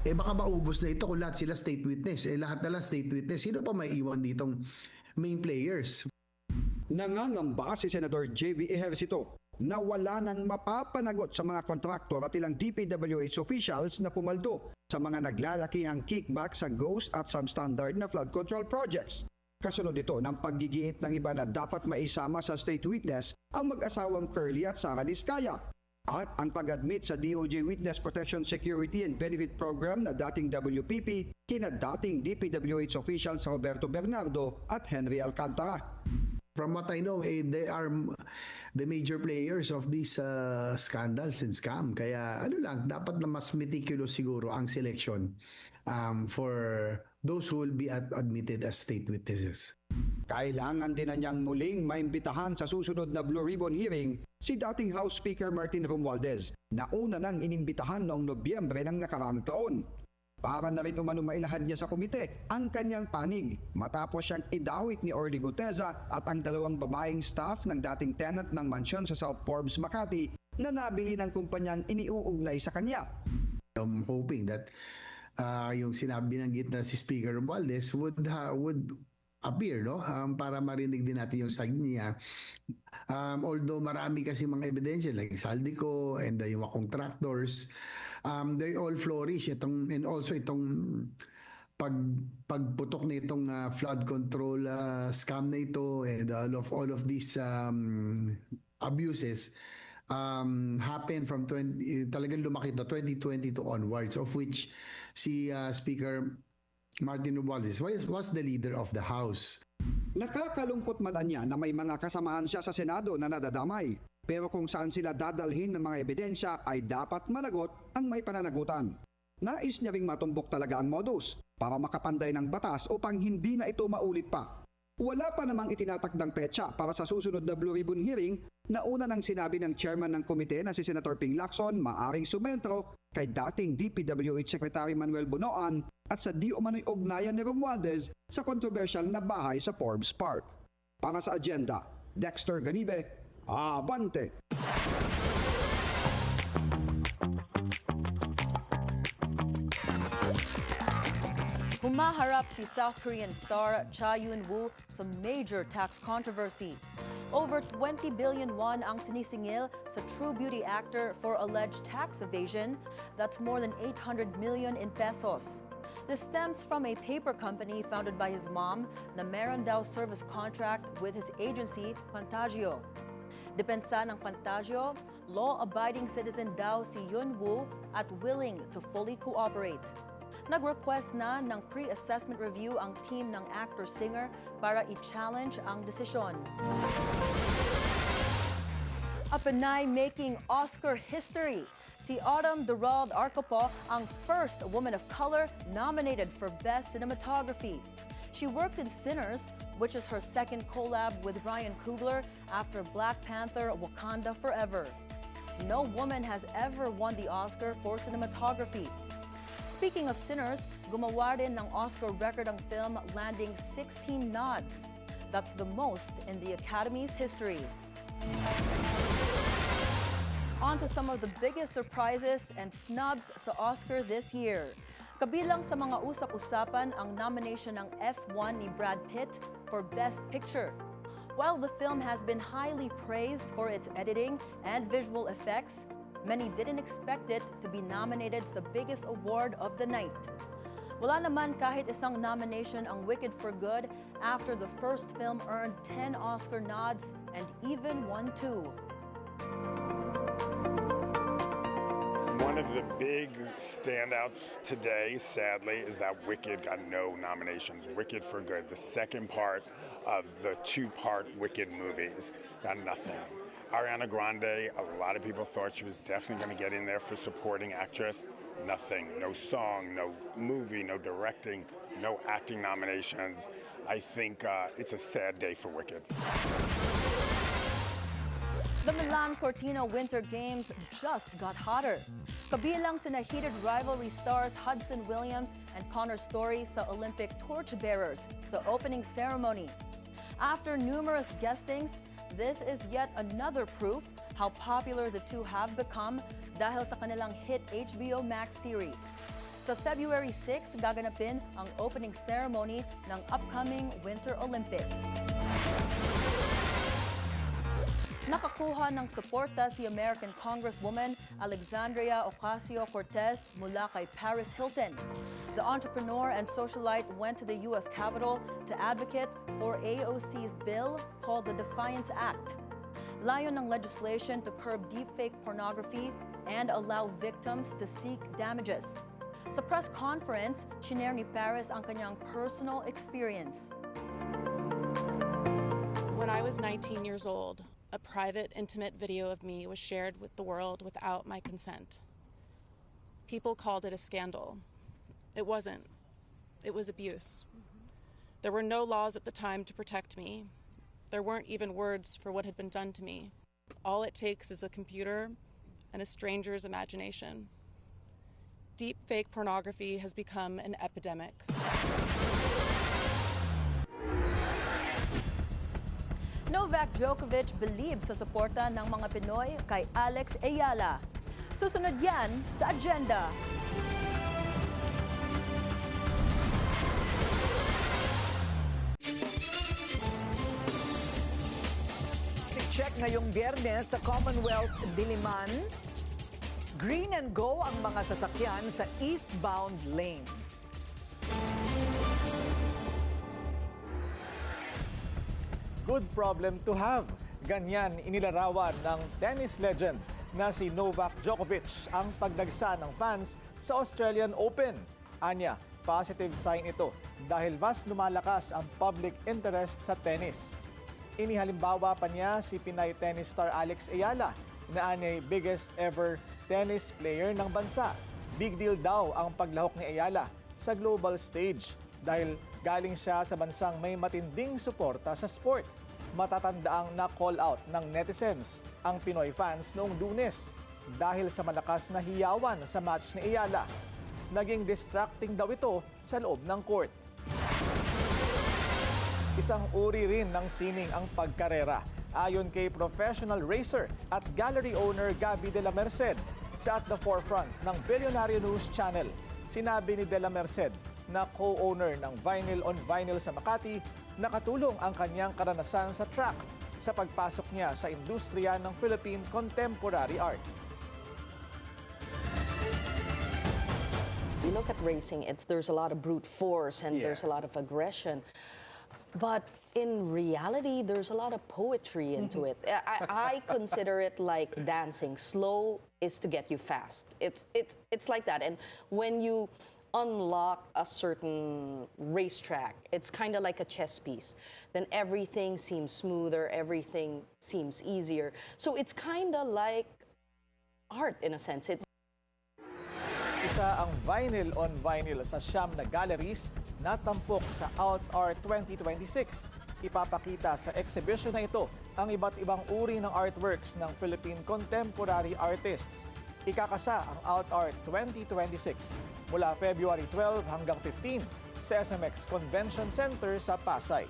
[SPEAKER 18] Baka maubos na ito kung lahat sila state witness. Lahat na lang state witness. Sino pa may iwan ditong main players?
[SPEAKER 19] Nangangamba si Senador J.V. Ejercito na wala nang mapapanagot sa mga kontraktor at ilang DPWH officials na pumaldo sa mga naglalakihang kickback sa ghost at substandard na flood control projects. Kasunod ito ng paggigiit ng iba na dapat maisama sa state witness ang mag-asawang Curly at Sara Diskaya. At ang pag-admit sa DOJ Witness Protection Security and Benefit Program na dating WPP kina dating DPWH officials Roberto Bernardo at Henry Alcantara.
[SPEAKER 18] From what I know, they are the major players of these scandals and scam. Kaya dapat na mas meticulous siguro ang selection for those who will be admitted as state witnesses.
[SPEAKER 19] Kailangan din na niyang muling maimbitahan sa susunod na Blue Ribbon hearing si dating House Speaker Martin Romualdez na una nang inimbitahan noong Nobyembre ng nakaraang taon. Para na rin umano mailahad niya sa komite ang kanyang panig matapos siyang idawit ni Orly Guteza at ang dalawang babaeng staff ng dating tenant ng mansyon sa South Forbes, Makati na nabili ng kumpanyang iniuugnay sa kanya.
[SPEAKER 18] I'm hoping that yung sinabi ng gitna si Speaker Romualdez would appear, no? Para marinig din natin yung side niya. Although marami kasi mga ebidensya like Saldico and yung mga contractors, they all flourish and also itong pagputok na itong flood control scam na ito and all of these abuses happen from talagang lumaki to 2022 onwards, of which si Speaker Martin Romualdez was the leader of the House.
[SPEAKER 19] Nakakalungkot man niya na may mga kasamahan siya sa Senado na nadadamay. Pero kung saan sila dadalhin ng mga ebidensya ay dapat managot ang may pananagutan. Nais niya ring matumbok talaga ang modus para makapanday ng batas upang hindi na ito maulit pa. Wala pa namang itinatakdang petsa para sa susunod na Blue Ribbon hearing na una nang sinabi ng chairman ng komite na si Senator Ping Lacson maaring sumentro kay dating DPWH Secretary Manuel Bonoan at sa di umano'y ugnayan ni Romualdez sa kontrobersyal na bahay sa Forbes Park. Para sa Agenda, Dexter Ganibe, Abante!
[SPEAKER 20] Humaharap si South Korean star Cha Yun-woo sa major tax controversy. Over 20 billion won ang sinisingil sa True Beauty actor for alleged tax evasion. That's more than 800 million in pesos. This stems from a paper company founded by his mom na meron daw service contract with his agency, Fantagio. Depensa ng Fantagio, law-abiding citizen daw si Yun Woo at willing to fully cooperate. Nag-request na ng pre-assessment review ang team ng actor-singer para i-challenge ang desisyon. A Pinay making Oscar history. Si Autumn Durald Arcopo ang first woman of color nominated for Best Cinematography. She worked in Sinners, which is her second collab with Ryan Coogler after Black Panther: Wakanda Forever. No woman has ever won the Oscar for cinematography. Speaking of Sinners, gumawa rin ng Oscar record ang film, landing 16 nods. That's the most in the Academy's history. On to some of the biggest surprises and snubs sa Oscar this year. Kabilang sa mga usap-usapan ang nomination ng F1 ni Brad Pitt for Best Picture. While the film has been highly praised for its editing and visual effects, many didn't expect it to be nominated sa biggest award of the night. Wala naman kahit isang nomination ang Wicked for Good after the first film earned 10 Oscar nods and even won 2.
[SPEAKER 21] One of the big standouts today, sadly, is that Wicked got no nominations. Wicked for Good, the second part of the two-part Wicked movies, got nothing. Ariana Grande, a lot of people thought she was definitely going to get in there for supporting actress. Nothing. No song, no movie, no directing, no acting nominations. I think it's a sad day for Wicked.
[SPEAKER 20] The Milan Cortina Winter Games just got hotter. Kabilang sina heated rivalry stars Hudson Williams and Connor Story sa Olympic torchbearers sa opening ceremony. After numerous guestings, this is yet another proof how popular the two have become dahil sa kanilang hit HBO Max series. Sa February 6, gaganapin ang opening ceremony ng upcoming Winter Olympics. Nakakuha ng suporta si American Congresswoman Alexandria Ocasio-Cortez mula kay Paris Hilton. The entrepreneur and socialite went to the U.S. Capitol to advocate for AOC's bill called the Defiance Act. Layon ng legislation to curb deepfake pornography and allow victims to seek damages. Sa press conference, shinare ni Paris ang kanyang personal experience.
[SPEAKER 22] When I was 19 years old, a private, intimate video of me was shared with the world without my consent. People called it a scandal. It wasn't. It was abuse. There were no laws at the time to protect me. There weren't even words for what had been done to me. All it takes is a computer and a stranger's imagination. Deep fake pornography has become an epidemic.
[SPEAKER 20] Novak Djokovic believes sa suporta ng mga Pinoy kay Alex Ayala. Susunod yan sa agenda.
[SPEAKER 2] Check ngayong Biyernes sa Commonwealth Diliman. Green and go ang mga sasakyan sa eastbound lane.
[SPEAKER 3] Good problem to have. Ganyan inilarawan ng tennis legend na si Novak Djokovic ang pagdagsa ng fans sa Australian Open. Anya, positive sign ito dahil mas lumalakas ang public interest sa tennis. Inihalimbawa pa niya si Pinay tennis star Alex Ayala na anyay biggest ever tennis player ng bansa. Big deal daw ang paglahok ni Ayala sa global stage dahil galing siya sa bansang may matinding suporta sa sport. Matatandaang na-call out ng netizens ang Pinoy fans noong Lunes dahil sa malakas na hiyawan sa match ni Ayala. Naging distracting daw ito sa loob ng court. Isang uri rin ng sining ang pagkarera. Ayon kay professional racer at gallery owner Gabby De La Merced sa At the Forefront ng Billionaire News Channel. Sinabi ni De La Merced na co-owner ng Vinyl on Vinyl sa Makati, nakatulong ang kanyang karanasan sa track sa pagpasok niya sa industriya ng Philippine contemporary art.
[SPEAKER 1] We look at racing, there's a lot of brute force and there's a lot of aggression. But in reality, there's a lot of poetry into it. I consider it like dancing. Slow is to get you fast. It's like that. And when you unlock a certain racetrack, it's kind of like a chess piece. Then everything seems smoother, everything seems easier. So it's kind of like art in a sense.
[SPEAKER 3] Isa ang vinyl on vinyl sa siyam na galleries na tampok sa Out Art 2026. Ipapakita sa exhibition na ito ang iba't ibang uri ng artworks ng Philippine contemporary artists. Ikakasa ang Out Art 2026 mula February 12 hanggang 15 sa SMX Convention Center sa Pasay.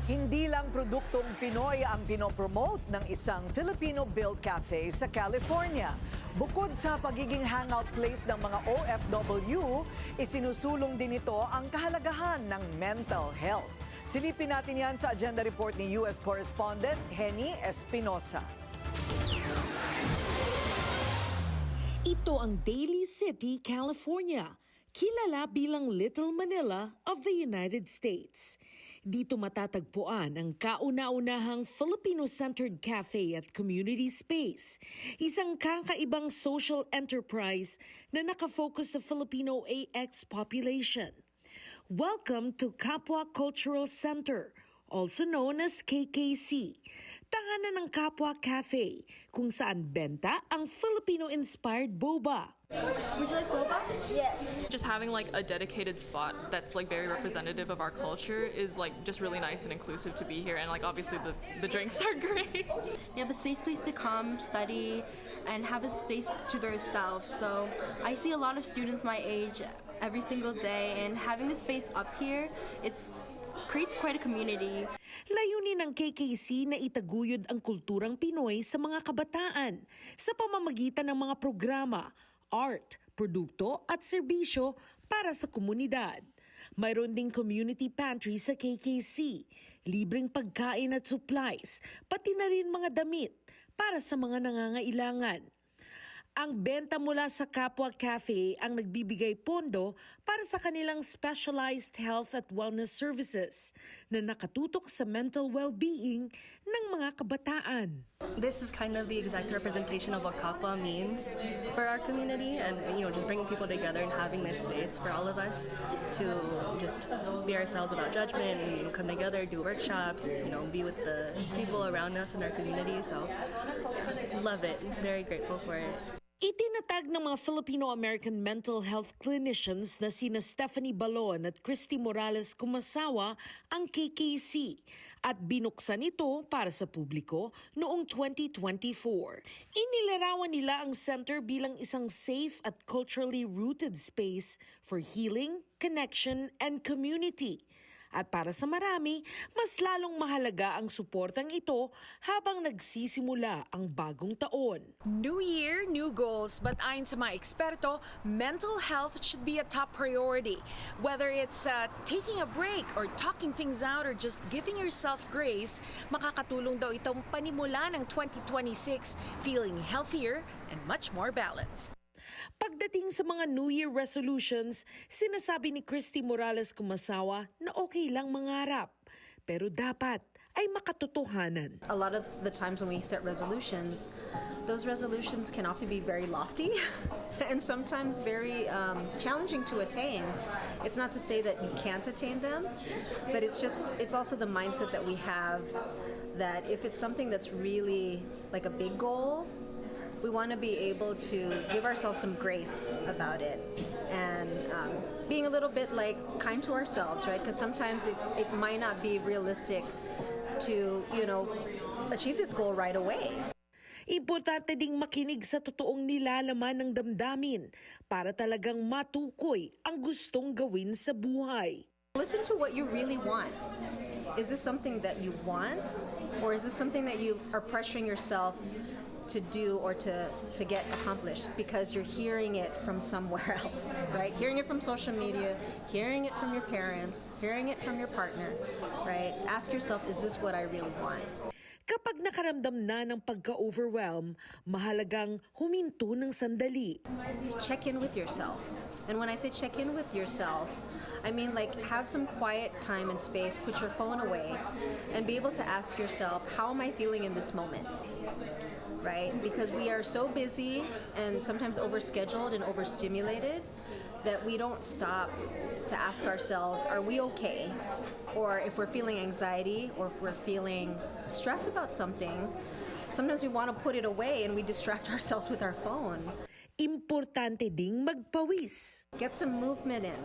[SPEAKER 2] Hindi lang produktong Pinoy ang pinopromote ng isang Filipino-built cafe sa California. Bukod sa pagiging hangout place ng mga OFW, isinusulong din ito ang kahalagahan ng mental health. Silipin natin yan sa agenda report ni U.S. correspondent Henny Espinosa.
[SPEAKER 4] Ito ang Daly City, California, kilala bilang Little Manila of the United States. Dito matatagpuan ang kauna-unahang Filipino-centered cafe at community space, isang kakaibang social enterprise na nakafocus sa Filipino AX population. Welcome to Kapwa Cultural Center, also known as KKC, tahanan ng Kapwa Cafe, kung saan benta ang Filipino-inspired boba.
[SPEAKER 6] Would you like boba? Yes. Just having like a dedicated spot that's like very representative of our culture is like just really nice and inclusive to be here, and like obviously the drinks are great.
[SPEAKER 23] They have a safe place to come, study, and have a space to themselves. So I see a lot of students my age every single day, and having this space up here, creates quite a community.
[SPEAKER 4] Layunin ng KKC na itaguyod ang kulturang Pinoy sa mga kabataan sa pamamagitan ng mga programa, art, produkto at serbisyo para sa komunidad. Mayroon ding community pantry sa KKC, libreng pagkain at supplies, pati na rin mga damit para sa mga nangangailangan. Ang benta mula sa Kapwa Cafe ang nagbibigay pondo para sa kanilang specialized health at wellness services na nakatutok sa mental well-being ng mga kabataan.
[SPEAKER 23] This is kind of the exact representation of what Kapwa means for our community, and just bringing people together and having this space for all of us to just be ourselves without judgment and come together, do workshops, be with the people around us in our community. So love it. Very grateful for it.
[SPEAKER 4] Itinatag ng mga Filipino-American mental health clinicians na sina Stephanie Balon at Christy Morales Kumasawa ang KKC at binuksan ito para sa publiko noong 2024. Inilarawan nila ang center bilang isang safe at culturally rooted space for healing, connection, and community. At para sa marami, mas lalong mahalaga ang suportang ito habang nagsisimula ang bagong taon.
[SPEAKER 25] New year, new goals, but ayon sa mga eksperto, mental health should be a top priority. Whether it's taking a break or talking things out or just giving yourself grace, makakatulong daw itong panimula ng 2026 feeling healthier and much more balanced.
[SPEAKER 4] Pagdating sa mga New Year resolutions, sinasabi ni Christy Morales Kumasawa na okay lang mangarap, pero dapat ay makatotohanan.
[SPEAKER 26] A lot of the times when we set resolutions, those resolutions can often be very lofty and sometimes very challenging to attain. It's not to say that you can't attain them, but it's also the mindset that we have that if it's something that's really like a big goal, we want to be able to give ourselves some grace about it and being a little bit kind to ourselves, right? Because sometimes it might not be realistic to, achieve this goal right away.
[SPEAKER 4] Importante ding makinig sa totoong nilalaman ng damdamin para talagang matukoy ang gustong gawin sa buhay.
[SPEAKER 26] Listen to what you really want. Is this something that you want, or is this something that you are pressuring yourself to do or to get accomplished because you're hearing it from somewhere else, right? Hearing it from social media, hearing it from your parents, hearing it from your partner, right? Ask yourself, is this what I really want?
[SPEAKER 4] Kapag nakaramdam na ng pagka-overwhelm, mahalagang huminto ng sandali.
[SPEAKER 26] Check in with yourself. And when I say check in with yourself, I mean like have some quiet time and space, put your phone away, and be able to ask yourself, how am I feeling in this moment? Right? Because we are so busy and sometimes overscheduled and overstimulated that we don't stop to ask ourselves, are we okay? Or if we're feeling anxiety or if we're feeling stress about something, sometimes we want to put it away and we distract ourselves with our phone.
[SPEAKER 4] Importante ding magpawis.
[SPEAKER 26] Get some movement in.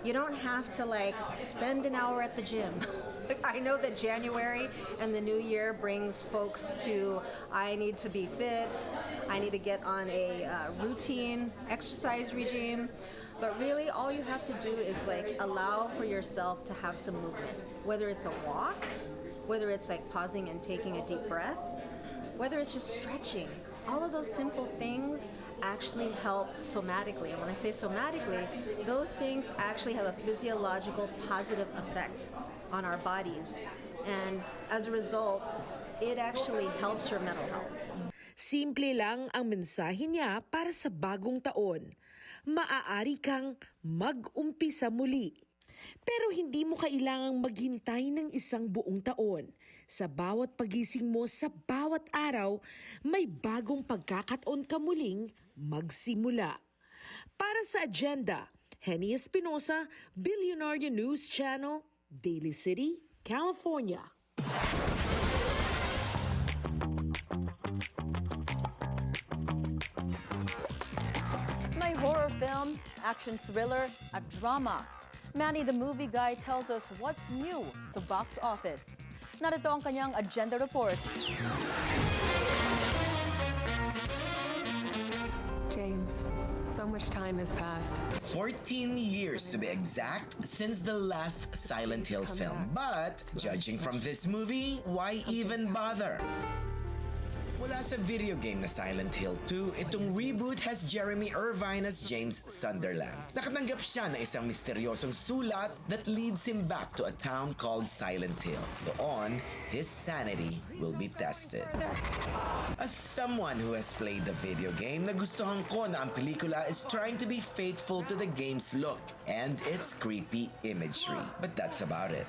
[SPEAKER 26] You don't have to like spend an hour at the gym. I know that January and the new year brings folks to, I need to be fit, I need to get on a routine exercise regime. But really all you have to do is like allow for yourself to have some movement. Whether it's a walk, whether it's like pausing and taking a deep breath, whether it's just stretching. All of those simple things actually help somatically. And when I say somatically, those things actually have a physiological positive effect on our bodies. And as a result, it actually helps your mental health.
[SPEAKER 4] Simple lang ang mensahe niya para sa bagong taon. Maaari kang mag-umpisa muli. Pero hindi mo kailangang maghintay ng isang buong taon. Sa bawat pagising mo sa bawat araw, may bagong pagkakataon ka muling magsimula. Para sa Agenda, Henny Espinosa, Billionaire News Channel, Daly City, California.
[SPEAKER 20] May horror film, action thriller, at drama. Manny the Movie Guy tells us what's new sa box office. Narito ang kanyang Agenda Report.
[SPEAKER 5] James, so much time has passed.
[SPEAKER 8] 14 years to be exact since the last Silent Hill film. But, judging from this movie, why even bother? Mula sa video game na Silent Hill 2, itong reboot has Jeremy Irvine as James Sunderland. Nakatanggap siya ng isang misteryosong sulat that leads him back to a town called Silent Hill. Doon, his sanity will be tested. As someone who has played the video game, nagustuhan ko na ang pelikula is trying to be faithful to the game's look and its creepy imagery. But that's about it.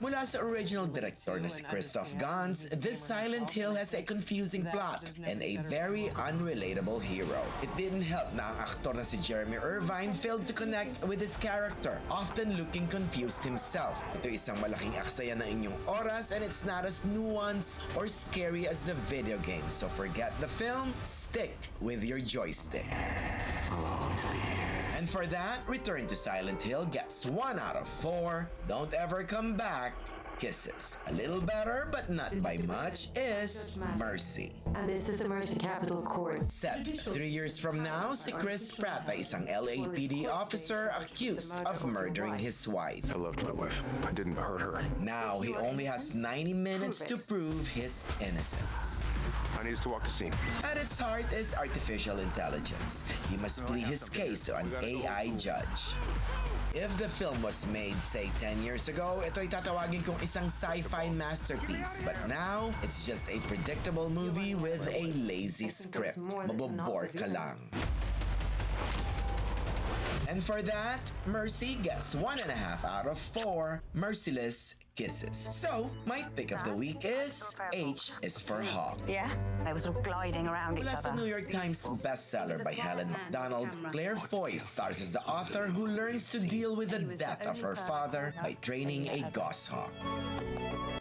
[SPEAKER 8] Mula sa original director na si Christoph Gans, this Silent Hill has a confusing plot and a very unrelatable hero. It didn't help na ang aktor na si Jeremy Irvine failed to connect with his character, often looking confused himself. Ito isang malaking aksaya ng inyong oras and it's not as nuanced or scary as the video game. So forget the film, stick with your joystick.
[SPEAKER 5] I'll always be here.
[SPEAKER 8] And for that, Return to Silent Hill gets 1 out of 4. Don't ever come back. Kisses. A little better, but not by much, is Mercy.
[SPEAKER 5] And this is the Mercy Capital Court.
[SPEAKER 8] Set 3 years from now, si Chris Pratt ay isang LAPD officer accused of murdering his wife.
[SPEAKER 9] I loved my wife. I didn't hurt her.
[SPEAKER 8] Now, he only has 90 minutes to prove his innocence.
[SPEAKER 9] I need to walk the scene.
[SPEAKER 8] At its heart is artificial intelligence. He must plead his case to an AI judge. If the film was made, say, 10 years ago, ito'y tatawagin kong isang sci-fi masterpiece. But now, it's just a predictable movie with a lazy script. Mabobore ka lang. And for that, Mercy gets 1.5 out of 4 merciless kisses. So, my pick of the week is H is for Hawk.
[SPEAKER 10] Yeah, I was gliding around each
[SPEAKER 8] Mula sa
[SPEAKER 10] other.
[SPEAKER 8] New York Times bestseller by Helen MacDonald, Claire Foy stars as the author who learns to deal with the death of her father by training a goshawk.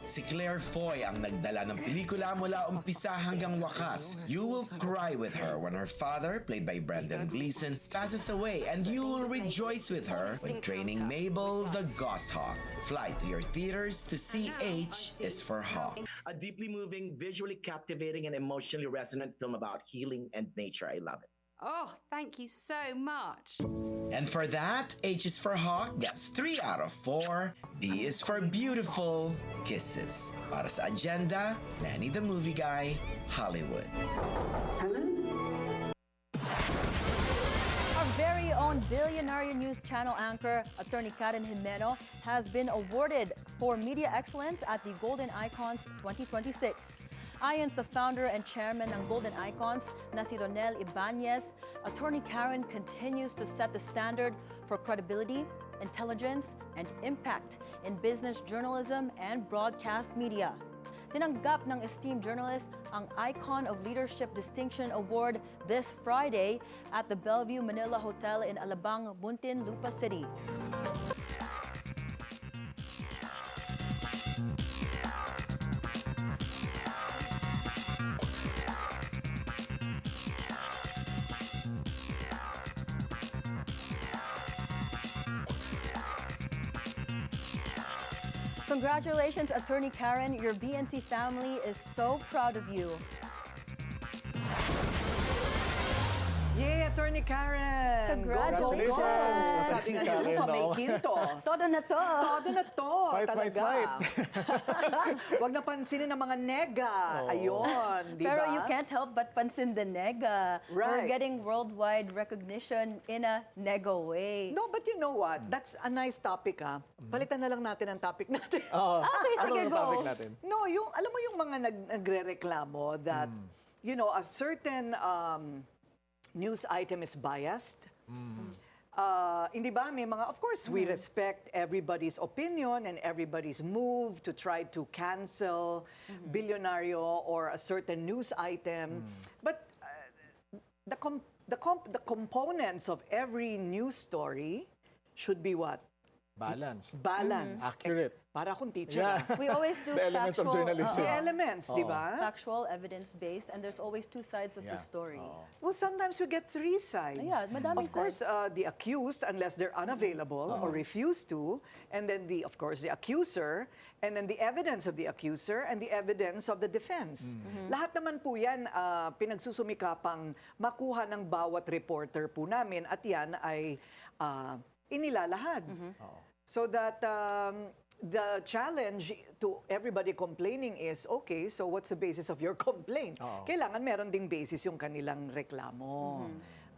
[SPEAKER 8] Si Claire Foy ang nagdala ng pelikula mula umpisa hanggang wakas. You will cry with her when her father, played by Brendan Gleeson, passes away, and you will rejoice with her when training Mabel the goshawk. Fly to your theaters to see H is for Hawk.
[SPEAKER 11] A deeply moving, visually captivating, and emotionally resonant film about healing and nature. I love it.
[SPEAKER 24] Oh, thank you so much.
[SPEAKER 8] And for that, H is for Hawk gets 3 out of 4. B is for Beautiful Kisses. Para sa Agenda, Manny the Movie Guy, Hollywood.
[SPEAKER 20] Our very own Billionaire News Channel anchor, Attorney Karen Jimeno, has been awarded for media excellence at the Golden Icons 2026. Ayon sa founder and chairman ng Golden Icons na si Ronel Ibanez, Attorney Karen continues to set the standard for credibility, intelligence, and impact in business journalism and broadcast media. Tinanggap ng esteemed journalist ang Icon of Leadership Distinction Award this Friday at the Bellevue Manila Hotel in Alabang, Muntinlupa City. Congratulations, Attorney Karen. Your BNC family is so proud of you.
[SPEAKER 2] Yay, Attorney Karen!
[SPEAKER 20] Congratulations!
[SPEAKER 2] Sabi nga ni Lupa, may kinto.
[SPEAKER 20] Todo na to.
[SPEAKER 2] Todo na to.
[SPEAKER 3] Fight, fight,
[SPEAKER 2] talaga.
[SPEAKER 3] fight.
[SPEAKER 2] Huwag na pansinin ng mga nega. Ayun, di ba?
[SPEAKER 20] Pero you can't help but pansin the nega.
[SPEAKER 2] Right.
[SPEAKER 20] We're getting worldwide recognition in a nega way.
[SPEAKER 2] No, but you know what? That's a nice topic, ha? Palitan na lang natin ang topic natin.
[SPEAKER 20] Okay, sige,
[SPEAKER 3] Ano
[SPEAKER 20] go.
[SPEAKER 3] topic natin?
[SPEAKER 2] No, alam mo yung mga nagre-reklamo that, you know, a certain news item is biased. Hindi ba? May mga, of course, we respect everybody's opinion and everybody's move to try to cancel Billionario or a certain news item. But the components of every news story should be what?
[SPEAKER 3] Balanced.
[SPEAKER 2] Balanced.
[SPEAKER 3] Accurate.
[SPEAKER 2] Para akong teacher.
[SPEAKER 3] Yeah.
[SPEAKER 2] ah.
[SPEAKER 20] We always do
[SPEAKER 3] The elements of
[SPEAKER 20] factual,
[SPEAKER 3] journalism.
[SPEAKER 2] The elements, di ba?
[SPEAKER 20] factual, evidence-based, and there's always two sides of the story.
[SPEAKER 2] Well, sometimes we get three sides.
[SPEAKER 20] Yeah, madaming
[SPEAKER 2] Of course, the accused, unless they're unavailable or refuse to, and then of course, the accuser, and then the evidence of the accuser, and the evidence of the defense. Lahat naman po yan pinagsusumikapang makuha ng bawat reporter po namin, at yan ay inilalahad. So that the challenge to everybody complaining is, okay, so what's the basis of your complaint? Kailangan meron ding basis yung kanilang reklamo.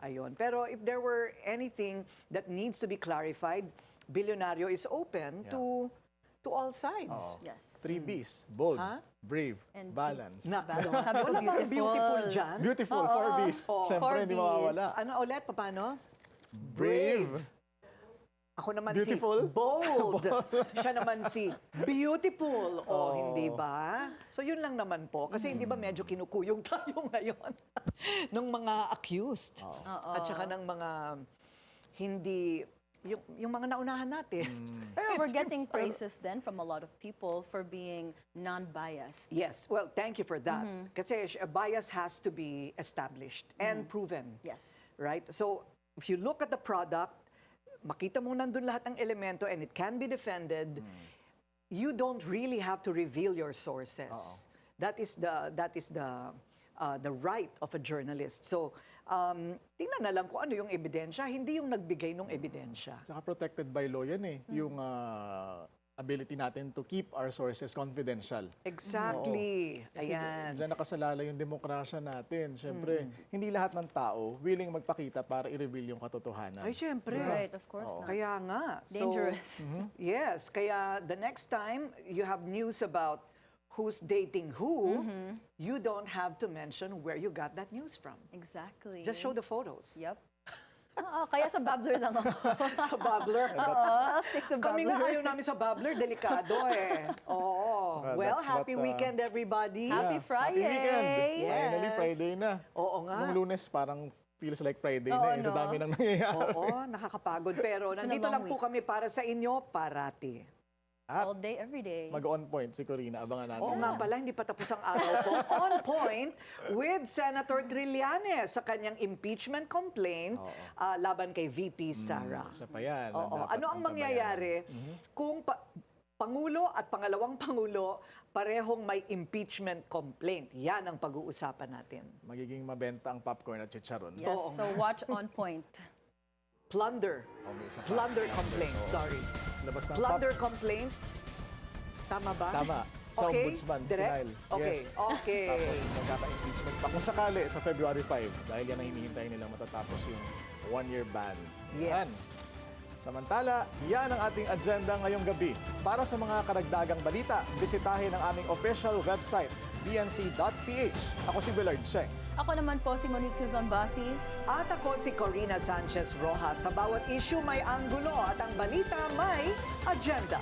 [SPEAKER 2] Ayun. Pero if there were anything that needs to be clarified, Billionario is open to all sides.
[SPEAKER 20] Yes.
[SPEAKER 3] 3 Bs. Bold, brave,
[SPEAKER 20] And
[SPEAKER 3] balanced.
[SPEAKER 20] Sabi ko
[SPEAKER 2] Wala bang beautiful dyan?
[SPEAKER 3] Beautiful, 4 Bs. Siyempre, hindi mawawala.
[SPEAKER 2] Ano ulit? Paano?
[SPEAKER 3] Brave.
[SPEAKER 2] Ako naman
[SPEAKER 3] Beautiful?
[SPEAKER 2] si bold. Siya naman si beautiful. Hindi ba? So yun lang naman po. Kasi hindi ba medyo kinukuyog tayo ngayon ng mga accused. At saka ng mga hindi, yung mga naunahan natin.
[SPEAKER 20] Pero we're getting praises then from a lot of people for being non-biased.
[SPEAKER 2] Yes, well, thank you for that. Kasi a bias has to be established and proven.
[SPEAKER 20] Yes.
[SPEAKER 2] Right? So if you look at the product, makita mo nandun lahat ng elemento and it can be defended, you don't really have to reveal your sources. That is the right of a journalist. So, tingnan na lang kung ano yung ebidensya, hindi yung nagbigay ng ebidensya.
[SPEAKER 3] Saka protected by law yan eh. Yung ability natin to keep our sources confidential.
[SPEAKER 2] Exactly.
[SPEAKER 3] Kasi
[SPEAKER 2] Ayan.
[SPEAKER 3] Diyan nakasalala yung demokrasya natin. Siyempre, hindi lahat ng tao willing magpakita para i-reveal yung katotohanan.
[SPEAKER 2] Ay, syempre.
[SPEAKER 20] Right, of course not.
[SPEAKER 2] Kaya nga.
[SPEAKER 20] Dangerous.
[SPEAKER 2] Yes, kaya the next time you have news about who's dating who, you don't have to mention where you got that news from.
[SPEAKER 20] Exactly.
[SPEAKER 2] Just show the photos.
[SPEAKER 20] Yep. Kaya sa Babbler lang ako.
[SPEAKER 2] Sa Babbler?
[SPEAKER 20] I'll stick to
[SPEAKER 2] Kami nga
[SPEAKER 20] Babbler.
[SPEAKER 2] ayaw namin sa Babbler, delikado eh. Oo.
[SPEAKER 3] Saka
[SPEAKER 2] Well,
[SPEAKER 3] that's
[SPEAKER 2] happy
[SPEAKER 3] what,
[SPEAKER 2] weekend everybody.
[SPEAKER 20] Happy Friday.
[SPEAKER 3] Happy weekend!
[SPEAKER 2] Yes.
[SPEAKER 3] Finally, Friday na.
[SPEAKER 2] Oo nga.
[SPEAKER 3] Nung Lunes, parang feels like Friday
[SPEAKER 20] Oo,
[SPEAKER 3] na eh. Sa
[SPEAKER 20] no?
[SPEAKER 3] dami nang nangyayari.
[SPEAKER 2] Oo, nakakapagod. Pero
[SPEAKER 20] been a
[SPEAKER 2] nandito
[SPEAKER 20] long
[SPEAKER 2] lang po
[SPEAKER 20] week.
[SPEAKER 2] kami para sa inyo, parati.
[SPEAKER 20] All day, every day.
[SPEAKER 3] Mag-on point si Corina. Abangan natin.
[SPEAKER 2] Oo nga pala, hindi pa tapos ang araw ko. On point with Senator Trillanes sa kanyang impeachment complaint laban kay VP Sara.
[SPEAKER 3] Isa pa yan.
[SPEAKER 2] Oo.
[SPEAKER 3] Dapat
[SPEAKER 2] Ano ang
[SPEAKER 3] antabayan.
[SPEAKER 2] mangyayari kung Pangulo at Pangalawang Pangulo parehong may impeachment complaint? Yan ang pag-uusapan natin.
[SPEAKER 3] Magiging mabenta ang popcorn at chicharon.
[SPEAKER 20] Yes, so watch On Point.
[SPEAKER 2] Plunder.
[SPEAKER 3] may isa pa.
[SPEAKER 2] Plunder complaint, sorry.
[SPEAKER 3] Labas ng
[SPEAKER 2] Plunder complaint. Tama ba?
[SPEAKER 3] Tama. sa ombudsman.
[SPEAKER 2] Direct?
[SPEAKER 3] Final.
[SPEAKER 2] Okay,
[SPEAKER 3] Yes.
[SPEAKER 2] okay.
[SPEAKER 3] Tapos magkaka-impeachment pa. Kung sakali, sa February 5, dahil yan ang hinihintay nilang matatapos yung one-year ban. Yan.
[SPEAKER 2] Yes.
[SPEAKER 3] Samantala, yan ang ating agenda ngayong gabi. Para sa mga karagdagang balita, bisitahin ang aming official website, bnc.ph. Ako si Willard Sheng.
[SPEAKER 20] Ako naman po si Monique Tuzon Basi.
[SPEAKER 2] At ako si Corina Sanchez Rojas. Sa bawat issue may anggulo at ang balita may agenda.